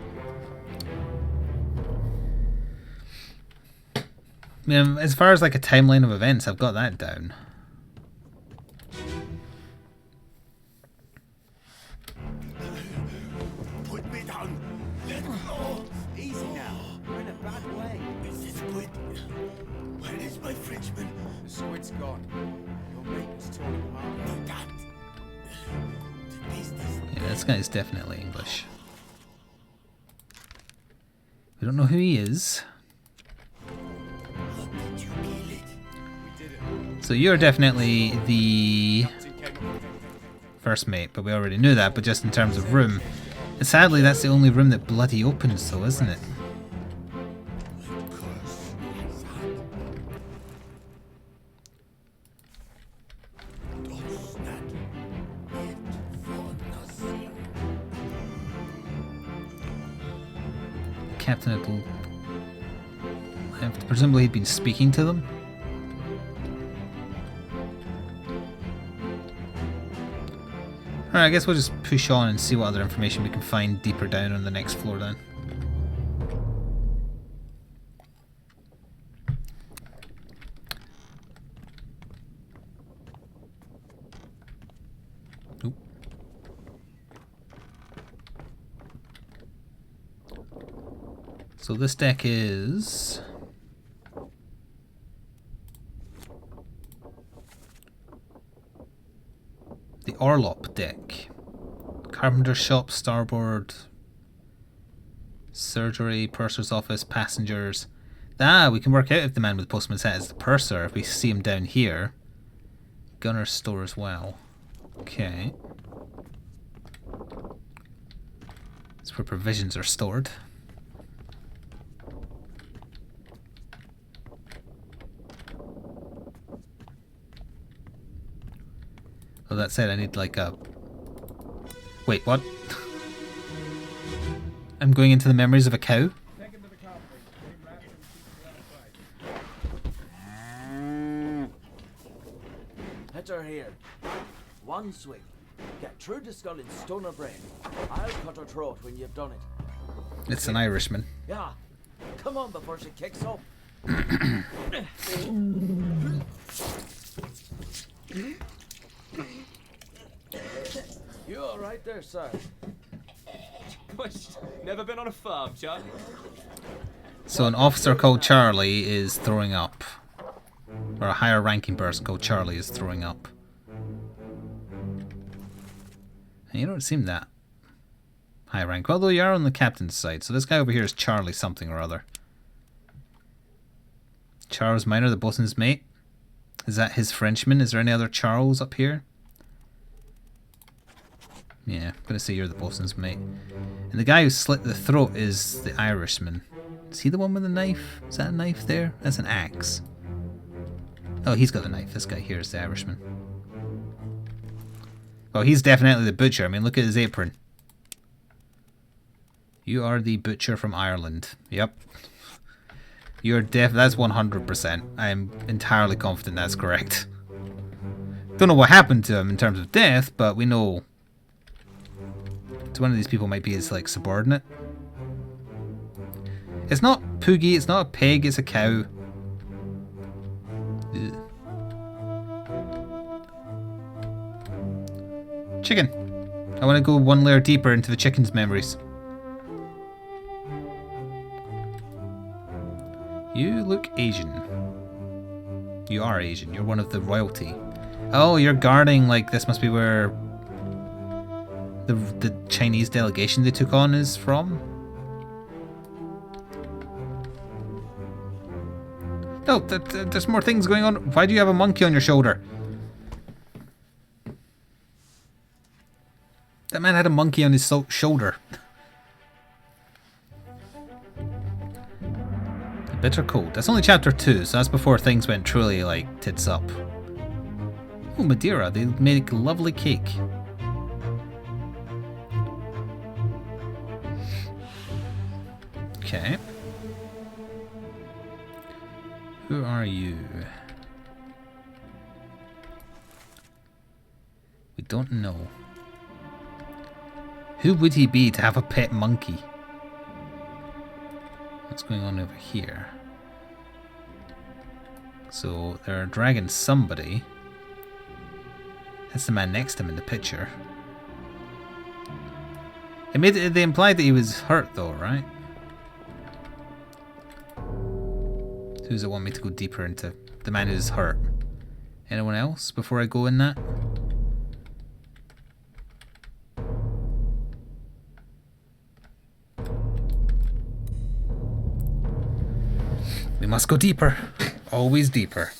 I mean, as far as like a timeline of events, I've got that down. Put me down. Let go. Easy now. You're in a bad way. Is this squid? Where is my Frenchman? The squid's gone. Your mate was torn apart. No, that. The business. Yeah, this guy's definitely English. We don't know who he is. How did you kill it? We did it. So you're definitely the Captain came up. first mate, but we already knew that, but just in terms of room. And sadly, that's the only room that bloody opens though, isn't it? Of course. Does that it for nothing? Captain had presumably he'd been speaking to them. Alright, I guess we'll just push on and see what other information we can find deeper down on the next floor then. Oop. So this deck is... the Orlop deck. Carpenter shop, starboard, surgery, purser's office, passengers. Ah, we can work out if the man with the postman's hat is the purser if we see him down here. Gunner's store as well. Okay. That's where provisions are stored. Oh, that said, I need like a... Wait, what? I'm going into the memories of a cow? Hit her here. One swing. Get through the skull and stone her brain. I'll cut her throat when you've done it. It's an Irishman. Yeah. Come on before she kicks up. You all right there, sir? Never been on a farm, Charlie? So an officer called Charlie is throwing up. Or a higher ranking person called Charlie is throwing up. And you don't seem that high rank, although you are on the captain's side. So this guy over here is Charlie something or other. Charles Minor, the bosun's mate. Is that his Frenchman? Is there any other Charles up here? Yeah, I'm gonna say you're the bosun's mate. And the guy who slit the throat is the Irishman. Is he the one with the knife? Is that a knife there? That's an axe. Oh, he's got the knife. This guy here is the Irishman. Oh, he's definitely the butcher. I mean, look at his apron. You are the butcher from Ireland. Yep. You're that's 100%. I'm entirely confident that's correct. Don't know what happened to him in terms of death, but we know... So one of these people might be his, like, subordinate. It's not Poogie, it's not a pig, it's a cow. Ugh. Chicken. I want to go one layer deeper into the chicken's memories. You look Asian. You are Asian. You're one of the royalty. Oh, you're guarding, like, this must be where the Chinese delegation they took on is from? No, there's more things going on. Why do you have a monkey on your shoulder? That man had a monkey on his shoulder. The Bitter Cold. That's only chapter 2, so that's before things went truly, like, tits up. Oh, Madeira. They make lovely cake. Okay. Who are you? We don't know. Who would he be to have a pet monkey? What's going on over here? So they're dragging somebody. That's the man next to him in the picture. They implied that he was hurt though, right? Who does it want me to go deeper into? The man who's hurt. Anyone else before I go in that? We must go deeper. Always deeper.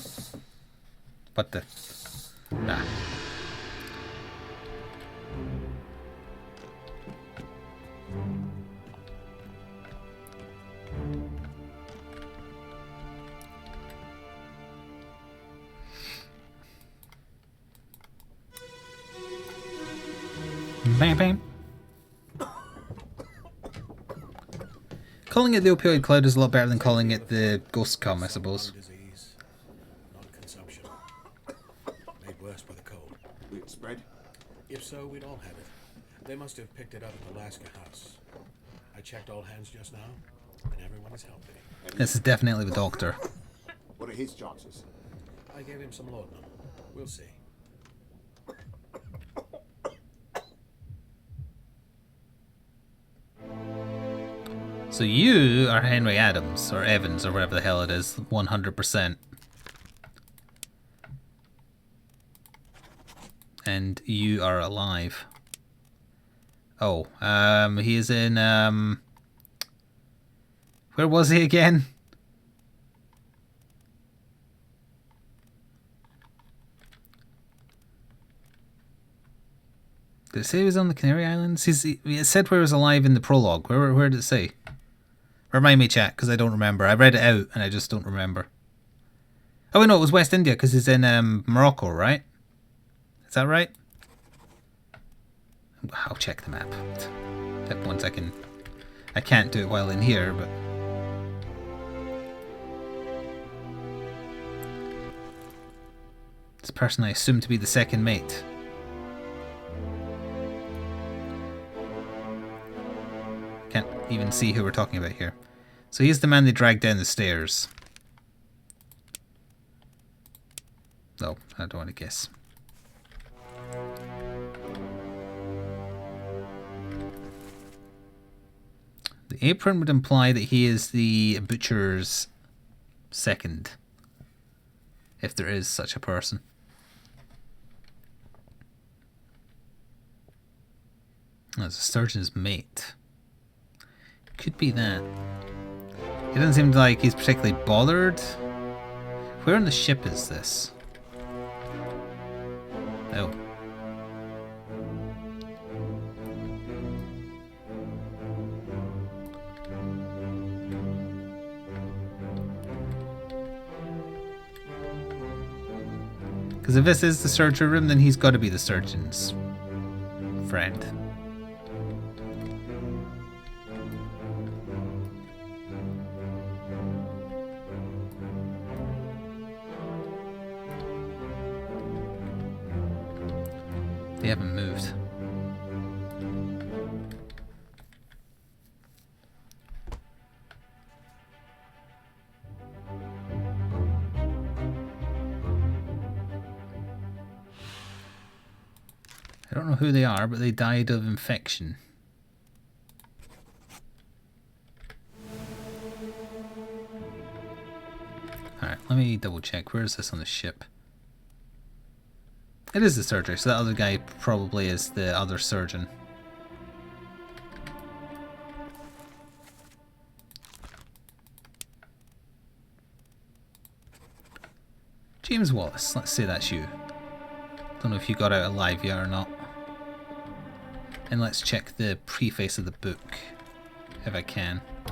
What the? Nah. Bam bam. Calling it the opioid cloud is a lot better than calling it the ghost cum, I suppose. Disease, not consumption. Made worse by the cold. Will it spread? If so, we'd all have it. They must have picked it up at the Alaska house. I checked all hands just now, and everyone is healthy. This is definitely the doctor. What are his chances? I gave him some laudanum. We'll see. So you are Henry Adams, or Evans, or whatever the hell it is, 100%. And you are alive. Oh, he is in, where was he again? Did it say he was on the Canary Islands? It said where he was alive in the prologue. Where did it say? Remind me, chat, because I don't remember. I read it out, and I just don't remember. Oh, wait, no, it was West India, because he's in Morocco, right? Is that right? I'll check the map. Once I can... I can't do it while in here, but... This person I assume to be the second mate. Can't even see who we're talking about here. So he's the man they dragged down the stairs. No, I don't want to guess. The apron would imply that he is the butcher's second. If there is such a person. That's a surgeon's mate. Could be that. It doesn't seem like he's particularly bothered. Where on the ship is this? Oh. Because if this is the surgery room, then he's got to be the surgeon's friend. They haven't moved. I don't know who they are, but they died of infection. Alright, let me double check. Where is this on the ship? It is the surgery, so that other guy probably is the other surgeon. James Wallace, let's say that's you. Don't know if you got out alive yet or not. And let's check the preface of the book, if I can. I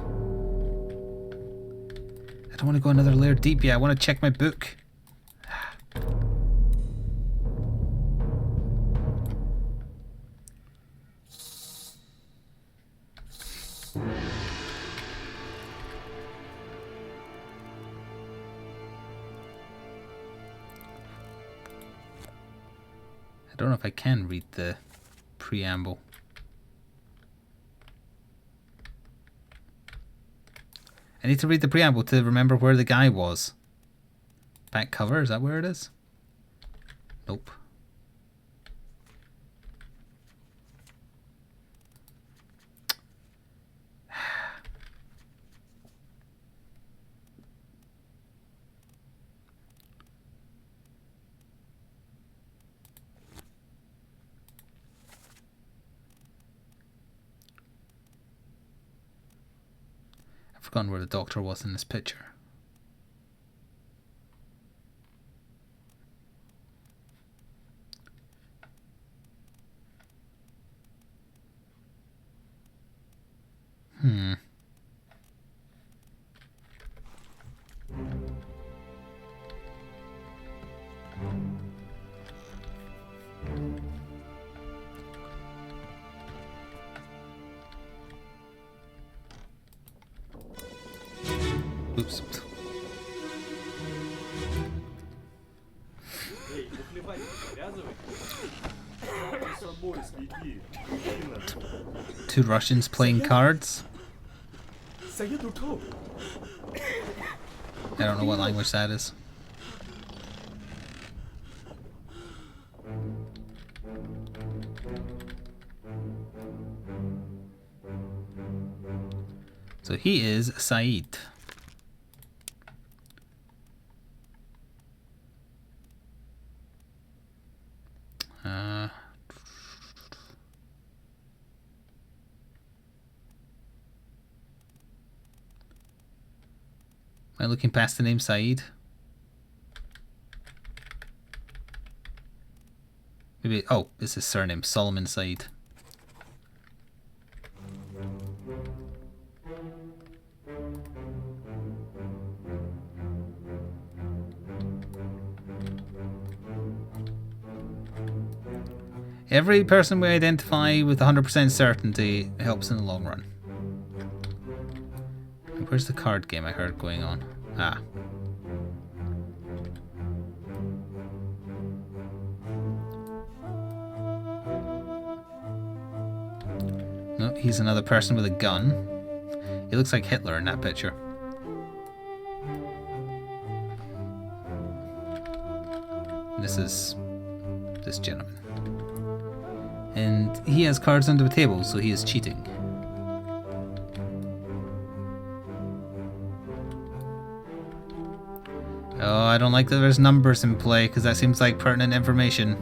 don't want to go another layer deep yet, I want to check my book. I don't know if I can read the preamble. I need to read the preamble to remember where the guy was. Back cover, is that where it is? Nope. I've forgotten where the doctor was in this picture. Oops. Two Russians playing cards. I don't know what language that is. So he is Said. Am I looking past the name Said? Maybe, oh, it's his surname, Solomon Said. Every person we identify with 100% certainty helps in the long run. Where's the card game I heard going on? Ah. No, he's another person with a gun. He looks like Hitler in that picture. And this is this gentleman. And he has cards under the table, so he is cheating. Oh, I don't like that there's numbers in play, because that seems like pertinent information.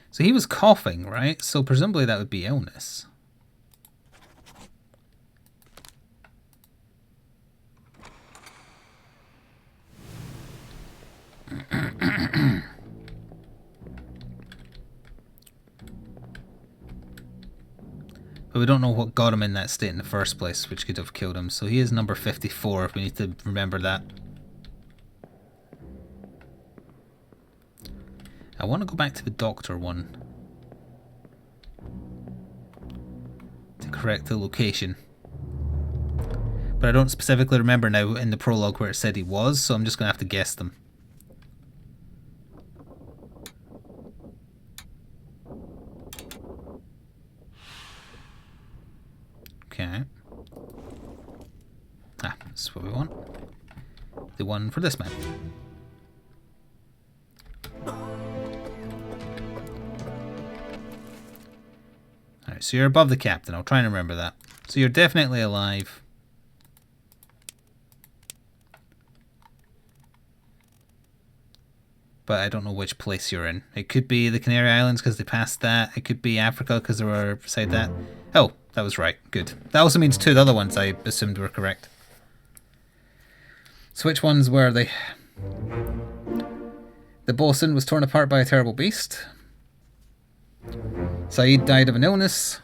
So he was coughing, right? So presumably that would be illness. But we don't know what got him in that state in the first place, which could have killed him. So he is number 54, we need to remember that. I want to go back to the doctor one to correct the location. But I don't specifically remember now in the prologue where it said he was, so I'm just going to have to guess them. Okay. Ah, this is what we want. The one for this man. Alright, so you're above the captain. I'll try and remember that. So you're definitely alive. but I don't know which place you're in. It could be the Canary Islands because they passed that. It could be Africa because they were beside that. Oh, that was right. Good. That also means 2 of the other ones I assumed were correct. So which ones were they? The bosun was torn apart by a terrible beast. Saeed died of an illness,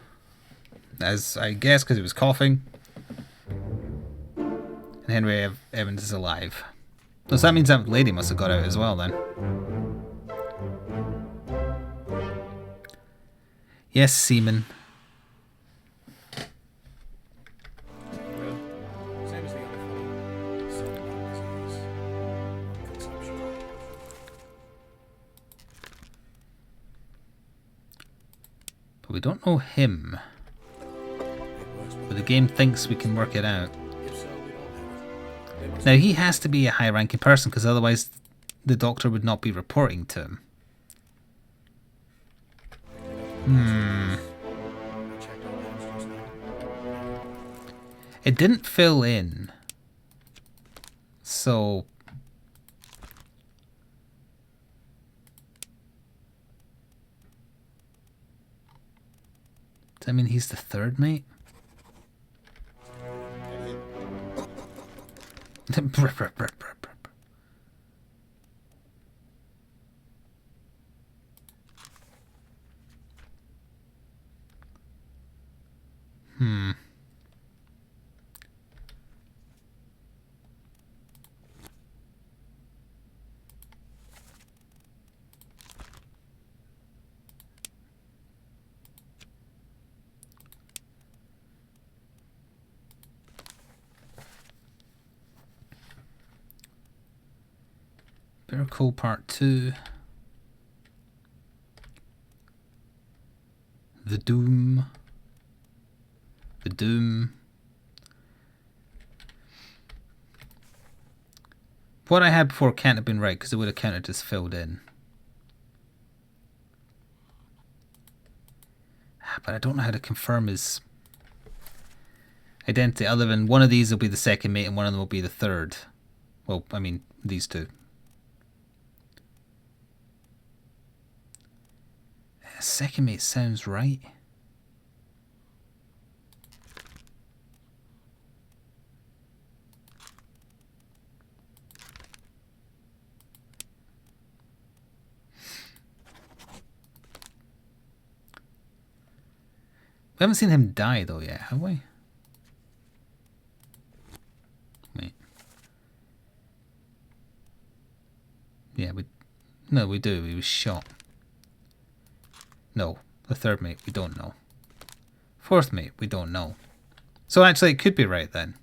as I guess because he was coughing. And Henry Evans is alive. So that means that lady must have got out as well then. Yes, seaman. Same as the other fellow. Some disease. Consumption. But we don't know him. But the game thinks we can work it out. If so, we don't have it. They must Now he has to be a high-ranking person because otherwise the doctor would not be reporting to him. I checked all hands just now. It didn't fill in. So... Does that mean he's the 3rd mate? Brr, brr, brr, brr, brr. Better Call Part 2. The Doom. The Doom. What I had before can't have been right because it would have counted as filled in. But I don't know how to confirm his identity other than one of these will be the 2nd mate and one of them will be the 3rd. Well, I mean, these 2. Second mate sounds right. We haven't seen him die though yet, have we? Wait. Yeah, no, we do. He was shot. No, the 3rd mate, we don't know. 4th mate, we don't know. So actually, it could be right then.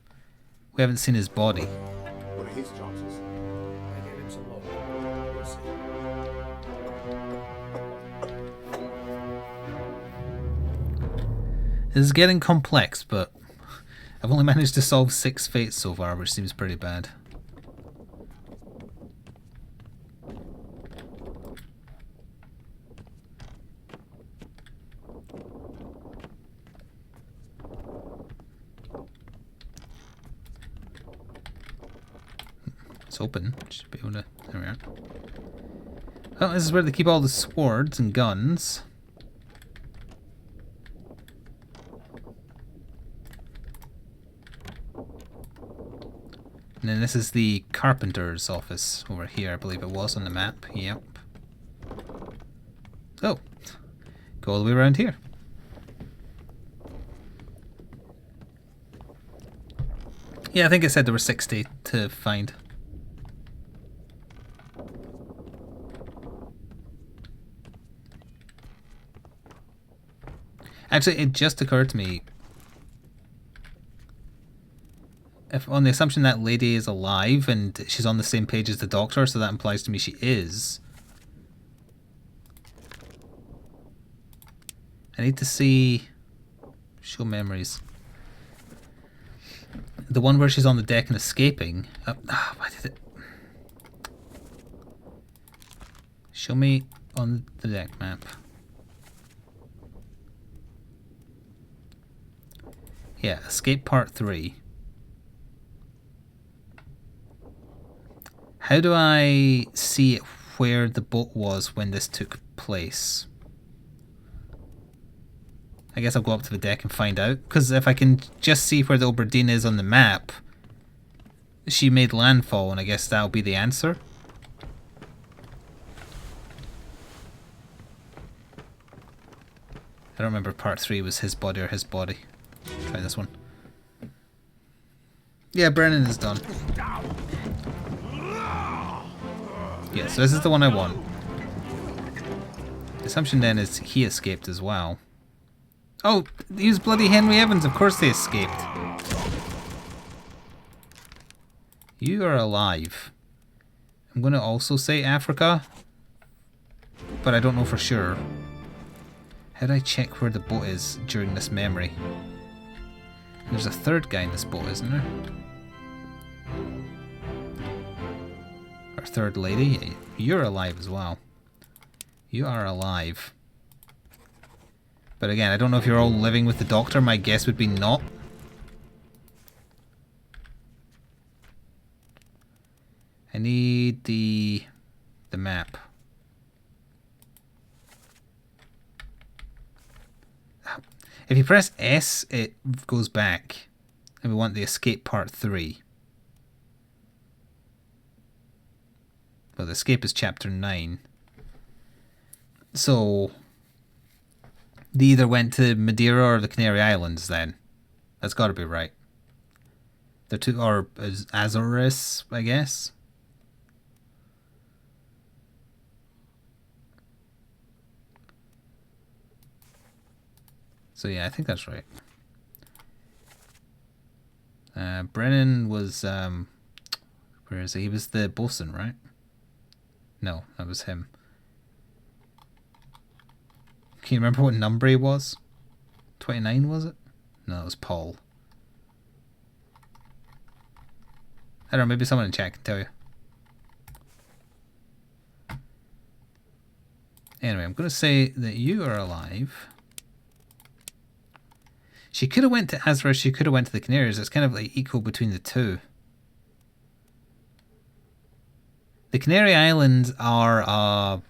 We haven't seen his body. What are his chances? I gave him some love. We'll see. This is getting complex, but I've only managed to solve 6 fates so far, which seems pretty bad. It's open. Should be able to. There we are. Well, this is where they keep all the swords and guns. And then this is the carpenter's office over here, I believe it was on the map. Yep. Oh, go all the way around here. Yeah, I think it said there were 60 to find. Actually, it just occurred to me, if on the assumption that lady is alive and she's on the same page as the doctor, so that implies to me she is. I need to see... Show memories. The one where she's on the deck and escaping. Why did it... Show me on the deck map. Yeah, escape part 3. How do I see it where the boat was when this took place. I guess I'll go up to the deck and find out. Because if I can just see where the Obra Dinn is on the map, she made landfall, and I guess that'll be the answer. I don't remember if part 3 was his body or his body. Try this one. Yeah, Brennan is done. Yeah, so this is the one I want. The assumption then is he escaped as well. Oh, he was bloody Henry Evans, of course they escaped. You are alive. I'm going to also say Africa, but I don't know for sure. How do I check where the boat is during this memory? There's a third guy in this boat, isn't there? Our third lady? You're alive as well. You are alive. But again, I don't know if you're all living with the doctor. My guess would be not. I need the map. If you press S, it goes back. And we want the escape part 3. Well, the escape is chapter 9. So they either went to Madeira or the Canary Islands then. That's got to be right. They're two, or Azores, I guess. So yeah, I think that's right. Brennan was, where is he? He was the bosun, right? No, that was him. Can you remember what number he was? 29, was it? No, it was Paul. I don't know, maybe someone in chat can tell you. Anyway, I'm going to say that you are alive. She could have went to Azra, she could have went to the Canaries. It's kind of like equal between the two. The Canary Islands are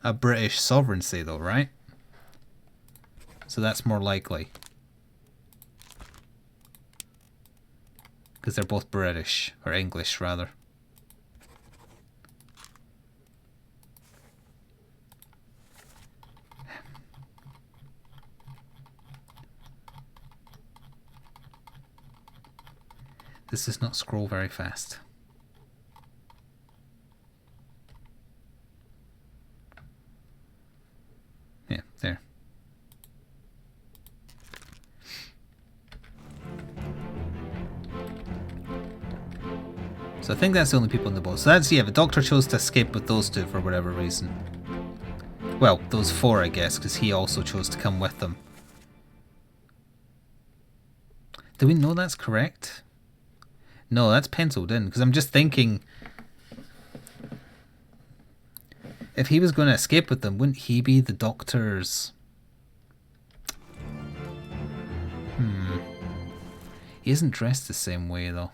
a British sovereignty though, right? So that's more likely. Because they're both British, or English rather. This does not scroll very fast. Yeah, there. So I think that's the only people in the boat. So that's, yeah, the doctor chose to escape with those two for whatever reason. Well, those four, I guess, because he also chose to come with them. Do we know that's correct? No, that's penciled in, because I'm just thinking, if he was going to escape with them, wouldn't he be the doctor's... He isn't dressed the same way, though.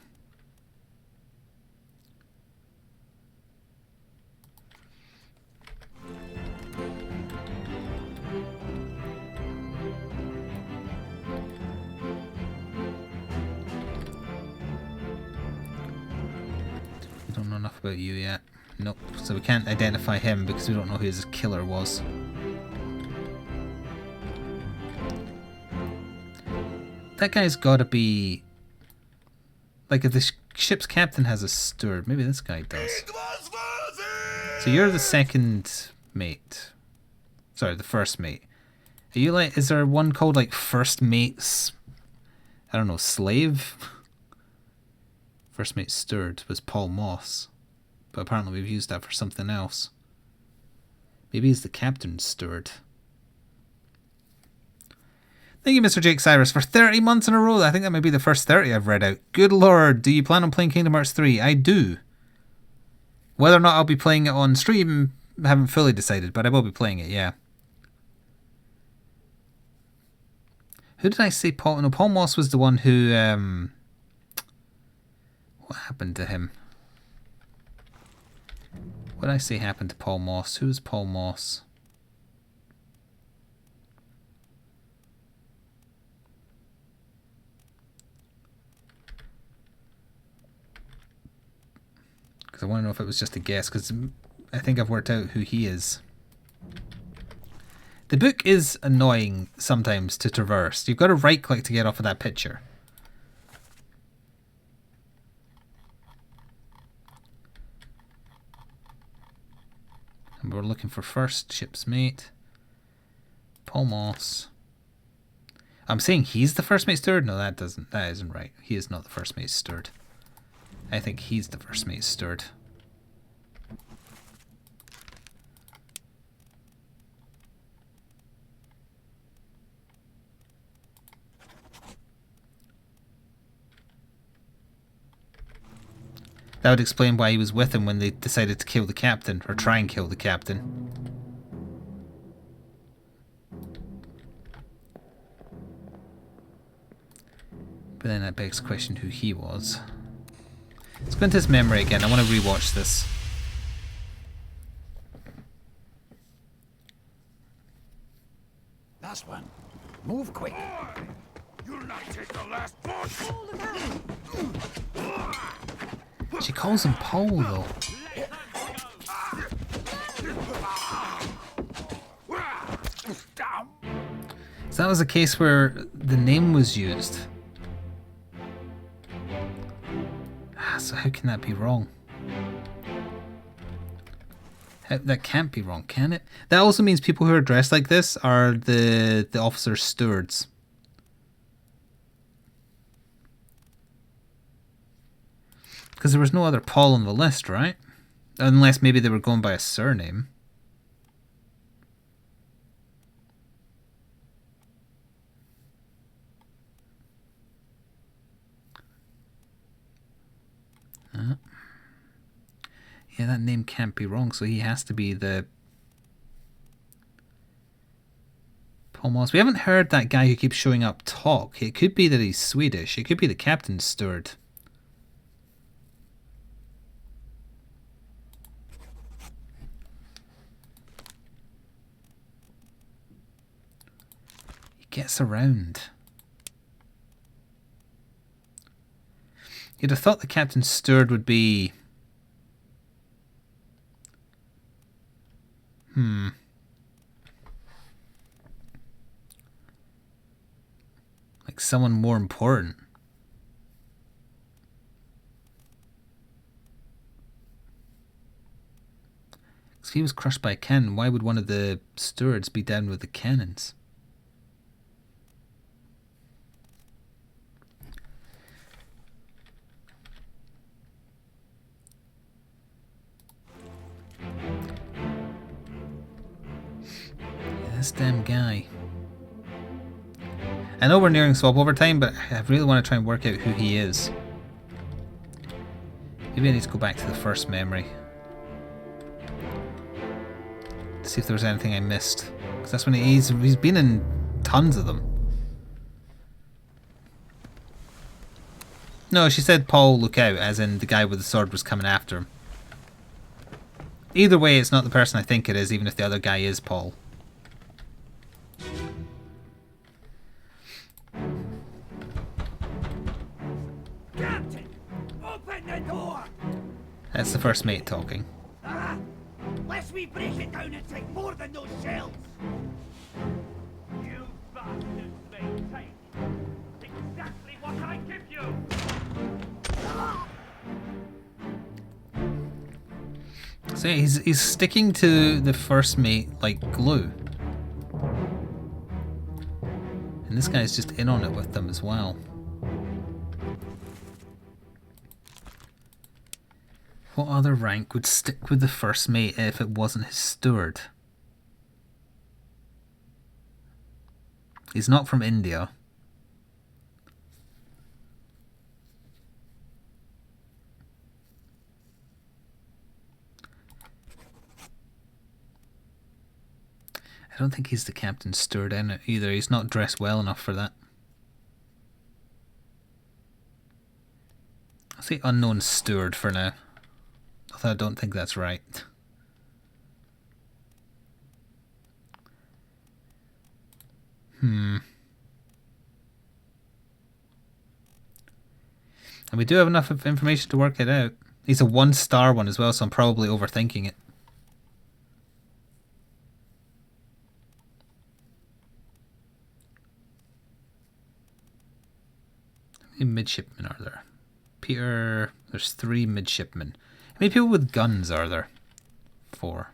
We don't know enough about you yet. Nope, so we can't identify him because we don't know who his killer was. That guy's gotta be... Like, if the ship's captain has a steward, maybe this guy does. So you're the second mate. Sorry, the first mate. Are you like... Is there one called, like, first mate's... I don't know, slave? First mate steward was Paul Moss. But apparently we've used that for something else. Maybe he's the captain's steward. Thank you, Mr. Jake Cyrus, for 30 months in a row. I think that might be the first 30 I've read out. Good lord, do you plan on playing Kingdom Hearts 3? I do. Whether or not I'll be playing it on stream, I haven't fully decided, but I will be playing it, yeah. Who did I say Paul? No, Paul Moss was the one who... what happened to him? What did I say happened to Paul Moss? Who is Paul Moss? Because I want to know if it was just a guess, because I think I've worked out who he is. The book is annoying sometimes to traverse. You've got to right click to get off of that picture. And we're looking for first ship's mate. Paul Moss. I'm saying he's the first mate steward? No, that isn't right. He is not the first mate steward. I think he's the first mate steward. That would explain why he was with him when they decided to kill the captain, or try and kill the captain. But then that begs the question who he was. Let's go into his memory again. I want to rewatch this. Last one. Move quick. You'll not take the last punch. She calls him Paul, though. So that was a case where the name was used. So how can that be wrong? That can't be wrong, can it? That also means people who are dressed like this are the officer's stewards. Because there was no other Paul on the list, right? Unless maybe they were going by a surname. Yeah, that name can't be wrong, so he has to be the Paul Moss. We haven't heard that guy who keeps showing up talk. It could be that he's Swedish. It could be the captain's steward. He gets around. You'd have thought the captain's steward would be... like someone more important. If he was crushed by a cannon, why would one of the stewards be down with the cannons? This damn guy. I know we're nearing swap over time, but I really want to try and work out who he is. Maybe I need to go back to the first memory. To see if there was anything I missed. Because that's when he's been in tons of them. No, she said Paul look out, as in the guy with the sword was coming after him. Either way, it's not the person I think it is, even if the other guy is Paul. Captain, open the door. That's the first mate talking. Lest we break it down and take more than those shells. You bastards may take exactly what I give you! So yeah, he's sticking to the first mate like glue. And this guy's just in on it with them as well. What other rank would stick with the first mate if it wasn't his steward? He's not from India. I don't think he's the captain's steward either. He's not dressed well enough for that. I'll say unknown steward for now. Although I don't think that's right. And we do have enough information to work it out. He's a 1-star one as well, so I'm probably overthinking it. How many midshipmen are there? Peter, there's 3 midshipmen. How many people with guns are there? 4.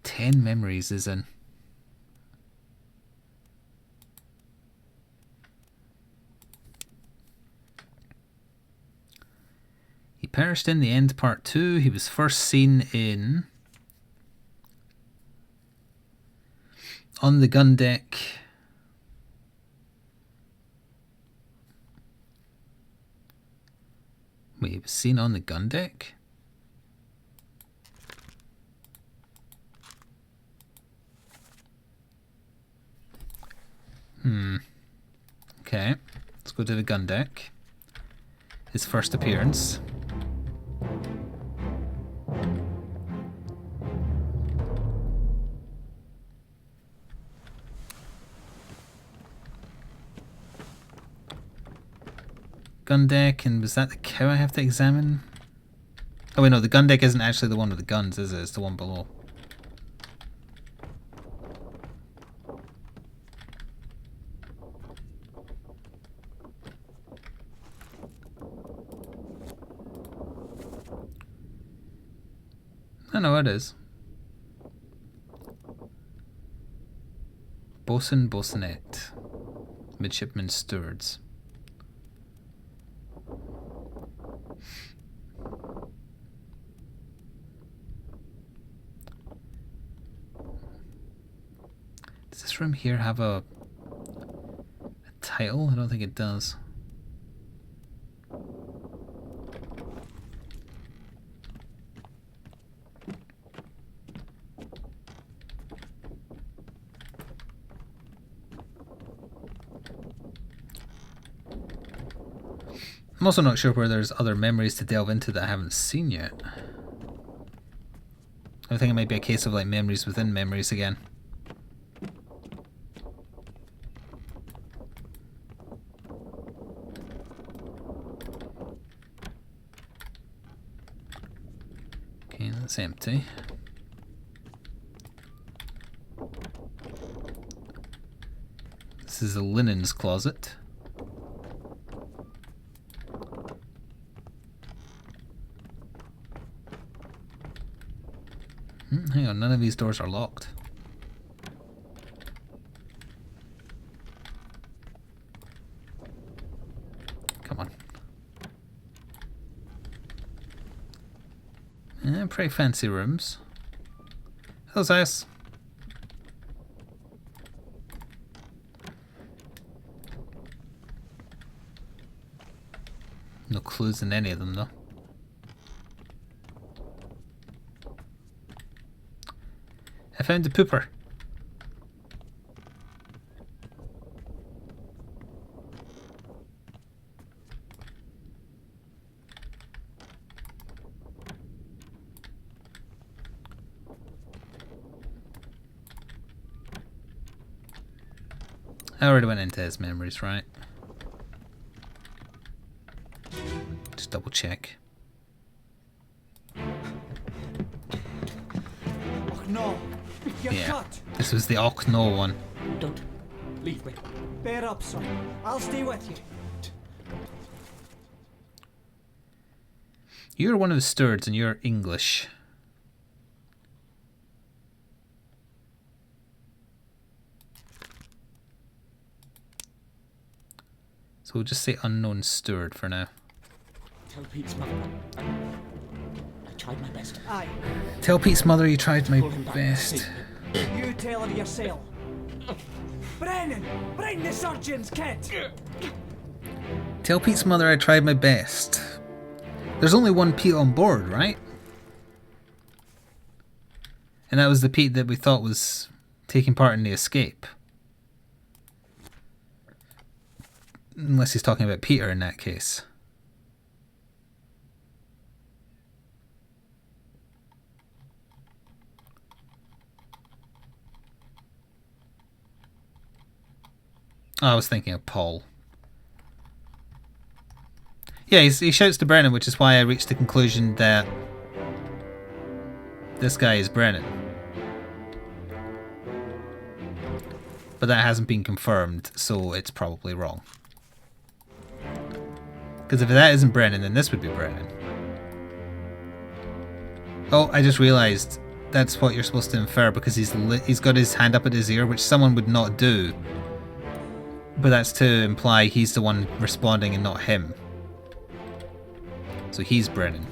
Ten memories is in. He perished in the end, part 2. He was first seen in On the Gun Deck. Wait, he was seen on the gun deck? Okay, let's go to the gun deck. His first appearance. Gun deck, and was that the cow I have to examine? Oh wait, no, the gun deck isn't actually the one with the guns, is it? It's the one below. I know it is. Bosun, bosunette. Midshipman, stewards. Does this room here have a title? I don't think it does. I'm also not sure where there's other memories to delve into that I haven't seen yet. I think it might be a case of like memories within memories again. Okay, that's empty. This is the linens closet. Hang on, none of these doors are locked. Come on. Pretty fancy rooms. Hello, Sias. No clues in any of them, though. I found the pooper. I already went into his memories, right? Just double check. Oh no! You're Yeah, cut! this was the Och No one. Don't leave me. Bear up, son. I'll stay with you. You're one of the stewards and you're English. So we'll just say unknown steward for now. Tell Pete's mother I tried my best. Aye, Tell Pete's mother you tried my Pull him back. best. you tell her yourself. Brennan! Bring the surgeon's kit! Tell Pete's mother I tried my best. There's only one Pete on board, right? And that was the Pete that we thought was taking part in the escape. Unless he's talking about Peter in that case. Oh, I was thinking of Paul. Yeah, he shouts to Brennan, which is why I reached the conclusion that this guy is Brennan. But that hasn't been confirmed, so it's probably wrong. Because if that isn't Brennan, then this would be Brennan. Oh, I just realised that's what you're supposed to infer, because he's got his hand up at his ear, which someone would not do. But that's to imply he's the one responding and not him. So he's Brennan.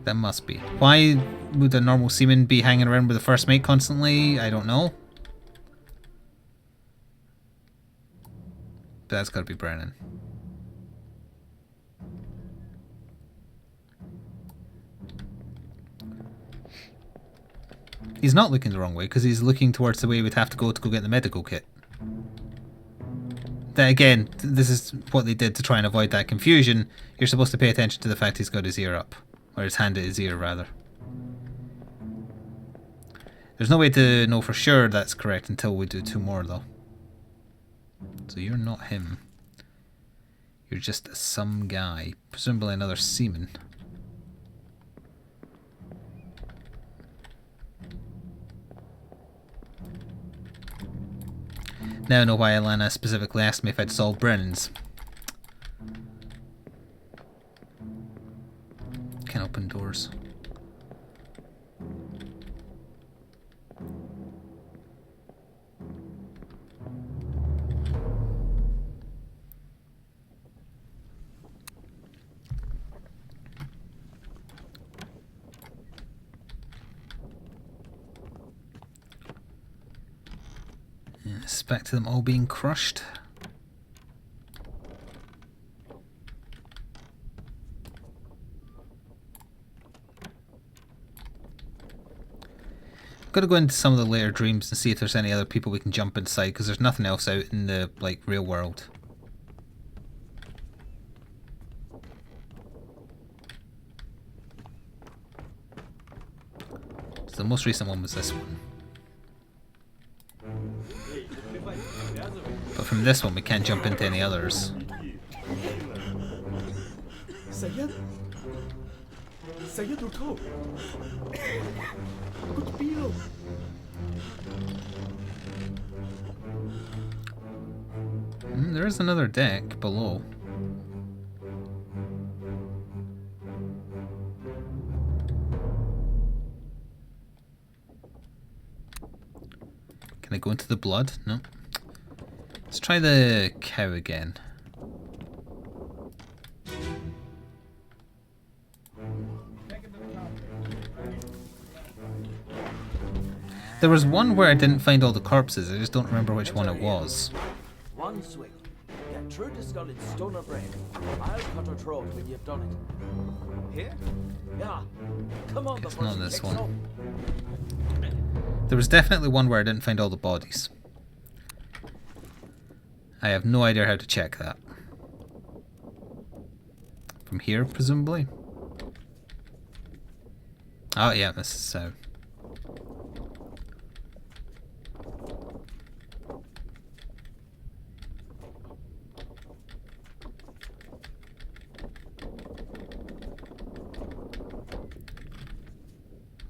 That must be. Why would a normal seaman be hanging around with the first mate constantly? I don't know. But that's gotta be Brennan. He's not looking the wrong way, because he's looking towards the way we'd have to go get the medical kit. That again, this is what they did to try and avoid that confusion. You're supposed to pay attention to the fact he's got his ear up. Or his hand at his ear, rather. There's no way to know for sure that's correct until we do 2 more, though. So you're not him. You're just some guy. Presumably another seaman. Now I know why Alana specifically asked me if I'd solved Brennan's. Can't open doors. Yes, back to them all being crushed. Got to go into some of the later dreams and see if there's any other people we can jump inside, because there's nothing else out in the real world. So the most recent one was this one. But from this one we can't jump into any others. There is another deck below. Can I go into the blood? No. Let's try the cow again. There was one where I didn't find all the corpses, I just don't remember which one it was. One swing. Get true to skull in stone or brain. I'll cut her throat when you've done it. Here? Yeah. Come on, It's before not she this kicks one. up. There was definitely one where I didn't find all the bodies. I have no idea how to check that. From here, presumably? Oh yeah, this is so.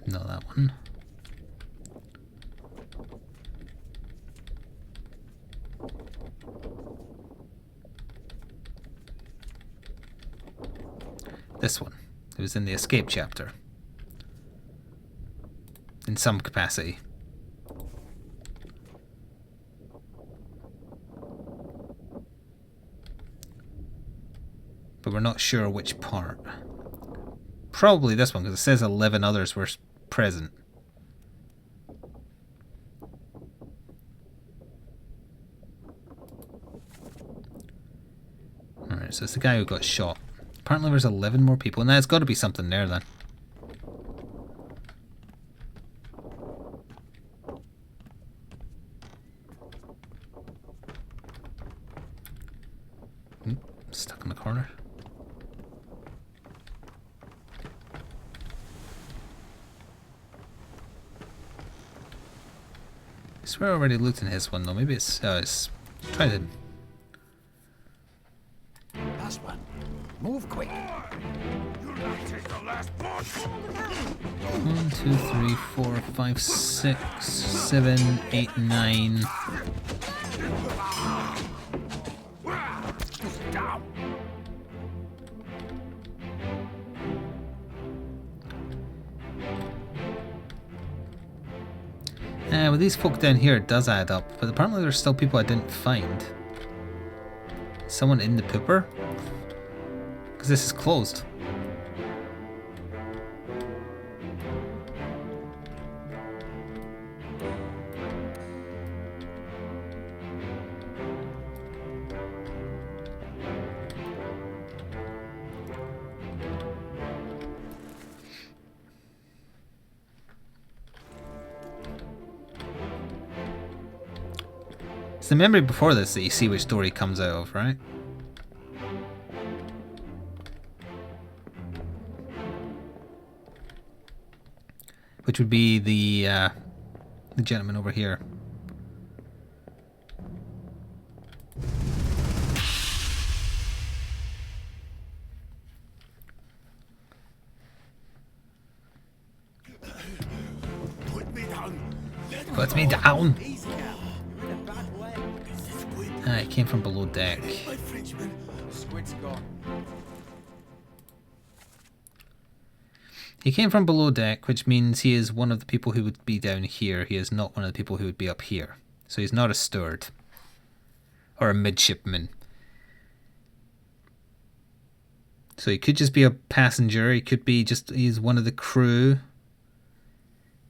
Not that one. This one. It was in the escape chapter. In some capacity. But we're not sure which part. Probably this one, because it says 11 others were present. Alright, so it's the guy who got shot. Apparently there's 11 more people, and there's got to be something there then. Stuck in the corner. I swear I already looked in his one though. Maybe it's try to. Last one. Move quick. You'll not take the last boss. 1, 2, 3, 4, 5, 6, 7, 8, 9. Down. With these folk down here, it does add up, but apparently there's still people I didn't find. Someone in the pooper? Because this is closed. It's the memory before this that you see which door he comes out of, right? Which would be the gentleman over here. Put me down. Put me down! Easy now. You're in a bad way. Ah, it came from below deck. My Frenchman. Squid's gone. He came from below deck, which means he is one of the people who would be down here. He is not one of the people who would be up here. So he's not a steward. Or a midshipman. So he could just be a passenger. He could be just, he's one of the crew.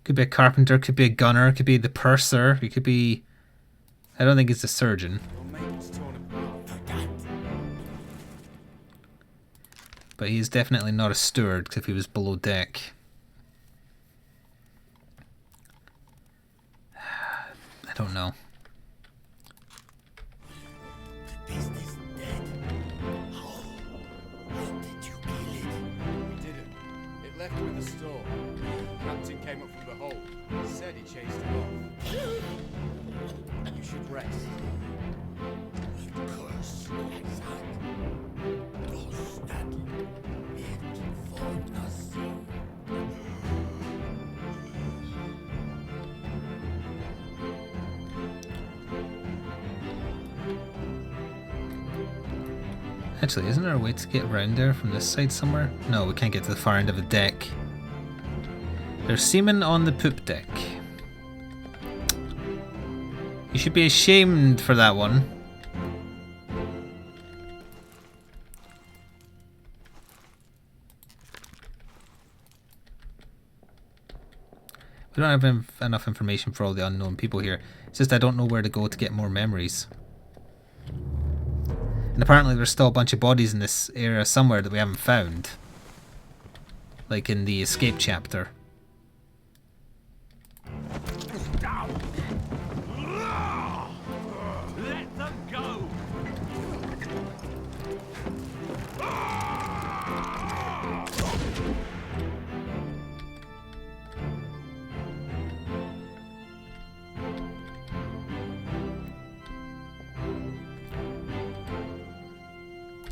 Could be a carpenter, could be a gunner, could be the purser. He could be... I don't think he's a surgeon. Your makeup's torn apart. But he is definitely not a steward if he was below deck. I don't know. Beast is dead. How did you kill it? We didn't. It left with the store. Captain came up from the hold. Said he chased it off. You should rest. Curse like that. Those that meant for nothing. Actually, isn't there a way to get around there from this side somewhere? No, we can't get to the far end of the deck. There's seamen on the poop deck. You should be ashamed for that one. We don't have enough information for all the unknown people here. It's just I don't know where to go to get more memories. And apparently there's still a bunch of bodies in this area somewhere that we haven't found. Like in the escape chapter. Down. Let them go.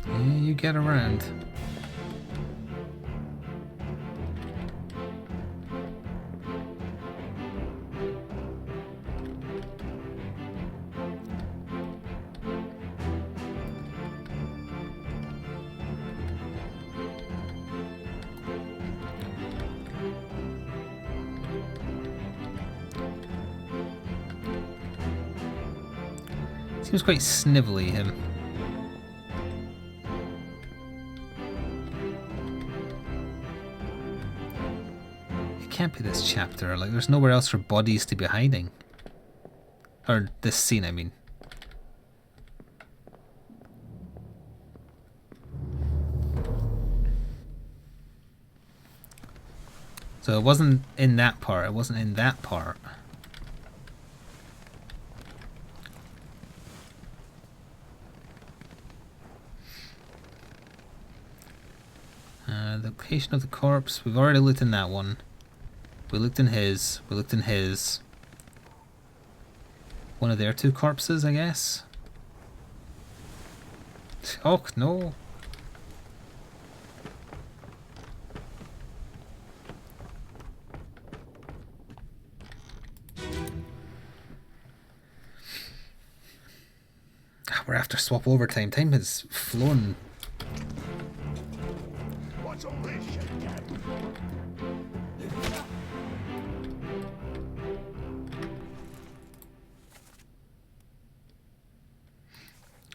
Yeah, you get around. Seems quite snivelly, him. It can't be this chapter. Like, there's nowhere else for bodies to be hiding. Or this scene, I mean. So it wasn't in that part. It wasn't in that part. The location of the corpse. We've already looked in that one. We looked in his. We looked in his. One of their two corpses, I guess. Oh, no. We're after swap overtime. Time has flown. What's all this shit, Cap?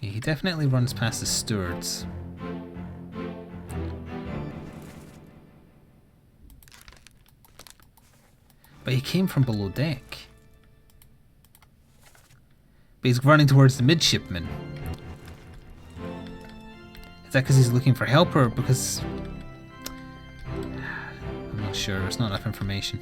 Yeah, he definitely runs past the stewards. But he came from below deck. But he's running towards the midshipman. Is that because he's looking for help or because... I'm not sure, there's not enough information.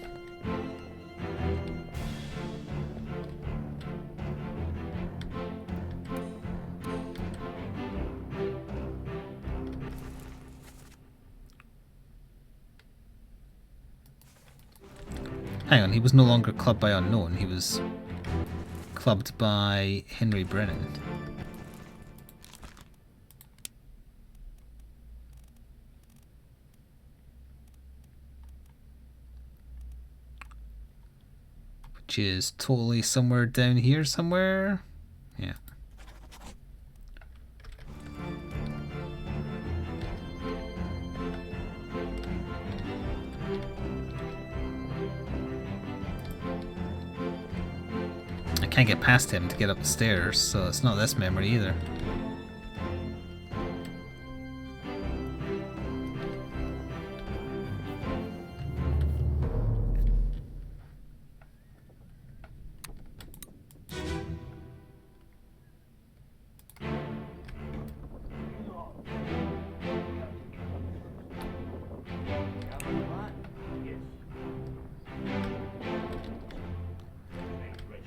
Hang on, he was no longer clubbed by Unknown, he was clubbed by Henry Brennan. Which is totally somewhere down here somewhere. Yeah. I can't get past him to get up the stairs, so it's not this memory either.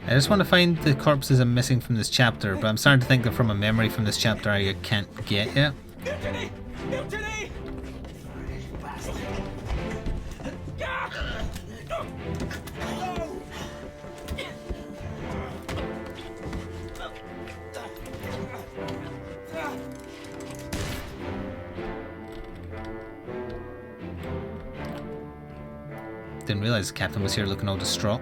I just want to find the corpses I'm missing from this chapter, but I'm starting to think they're from a memory from this chapter I can't get yet. Mutiny! Mutiny! Didn't realize the captain was here looking all distraught.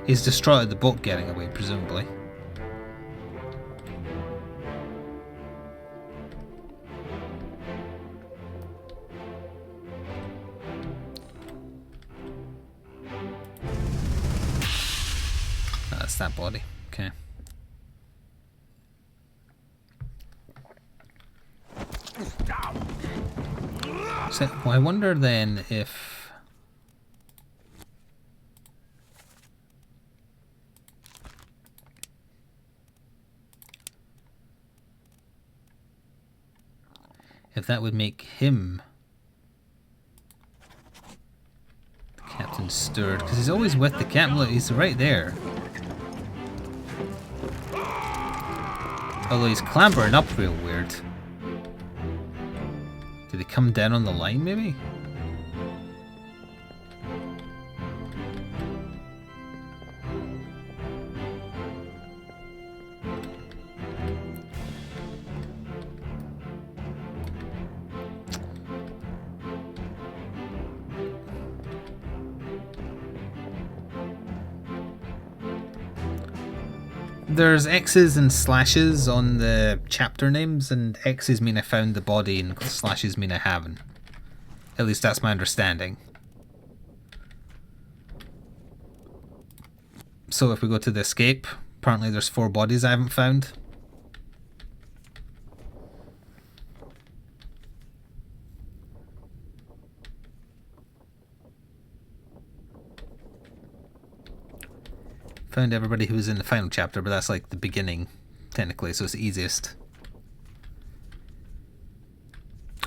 He's distraught at the boat getting away, presumably. That's that body. Okay. So, well, I wonder then if... if that would make him the captain's steward, because he's always with the captain. Look, he's right there. Although he's clambering up real weird. Did he come down on the line, maybe? There's X's and slashes on the chapter names, and X's mean I found the body and slashes mean I haven't. At least that's my understanding. So if we go to the escape, apparently there's 4 bodies I haven't found. Found everybody who was in the final chapter, but that's like the beginning, technically, so it's the easiest.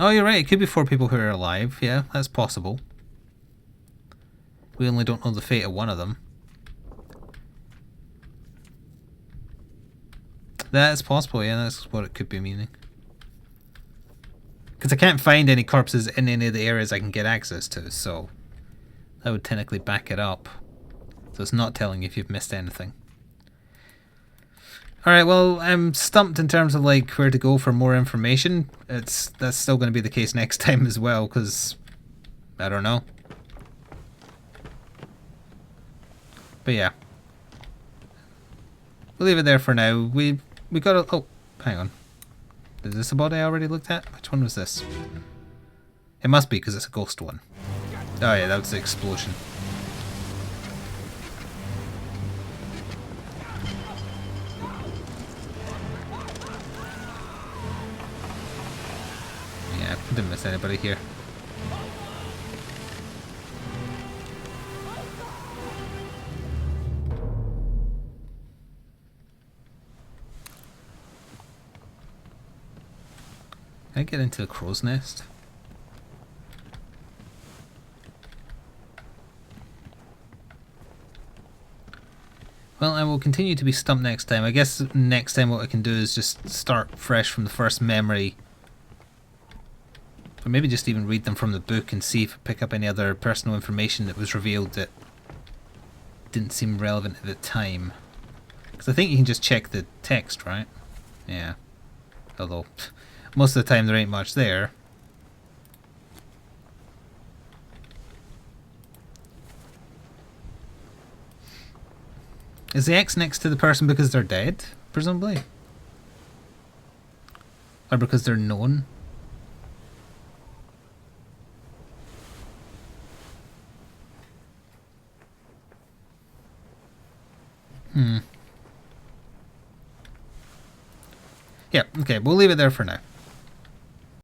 Oh, you're right, it could be 4 people who are alive. Yeah, that's possible. We only don't know the fate of one of them. That's possible, yeah, that's what it could be meaning. Because I can't find any corpses in any of the areas I can get access to, so that would technically back it up. So it's not telling you if you've missed anything. Alright, well, I'm stumped in terms of like where to go for more information. That's still going to be the case next time as well, because I don't know. But yeah. We'll leave it there for now. We got a... Oh, hang on. Is this a body I already looked at? Which one was this? It must be, because it's a ghost one. Oh yeah, that was the explosion. Yeah, didn't miss anybody here. Can I get into a crow's nest? Well, I will continue to be stumped next time. I guess next time what I can do is just start fresh from the first memory. Or maybe just even read them from the book and see if I pick up any other personal information that was revealed that didn't seem relevant at the time. Because I think you can just check the text, right? Yeah. Although, most of the time there ain't much there. Is the X next to the person because they're dead, presumably? Or because they're known? Yeah, okay, we'll leave it there for now.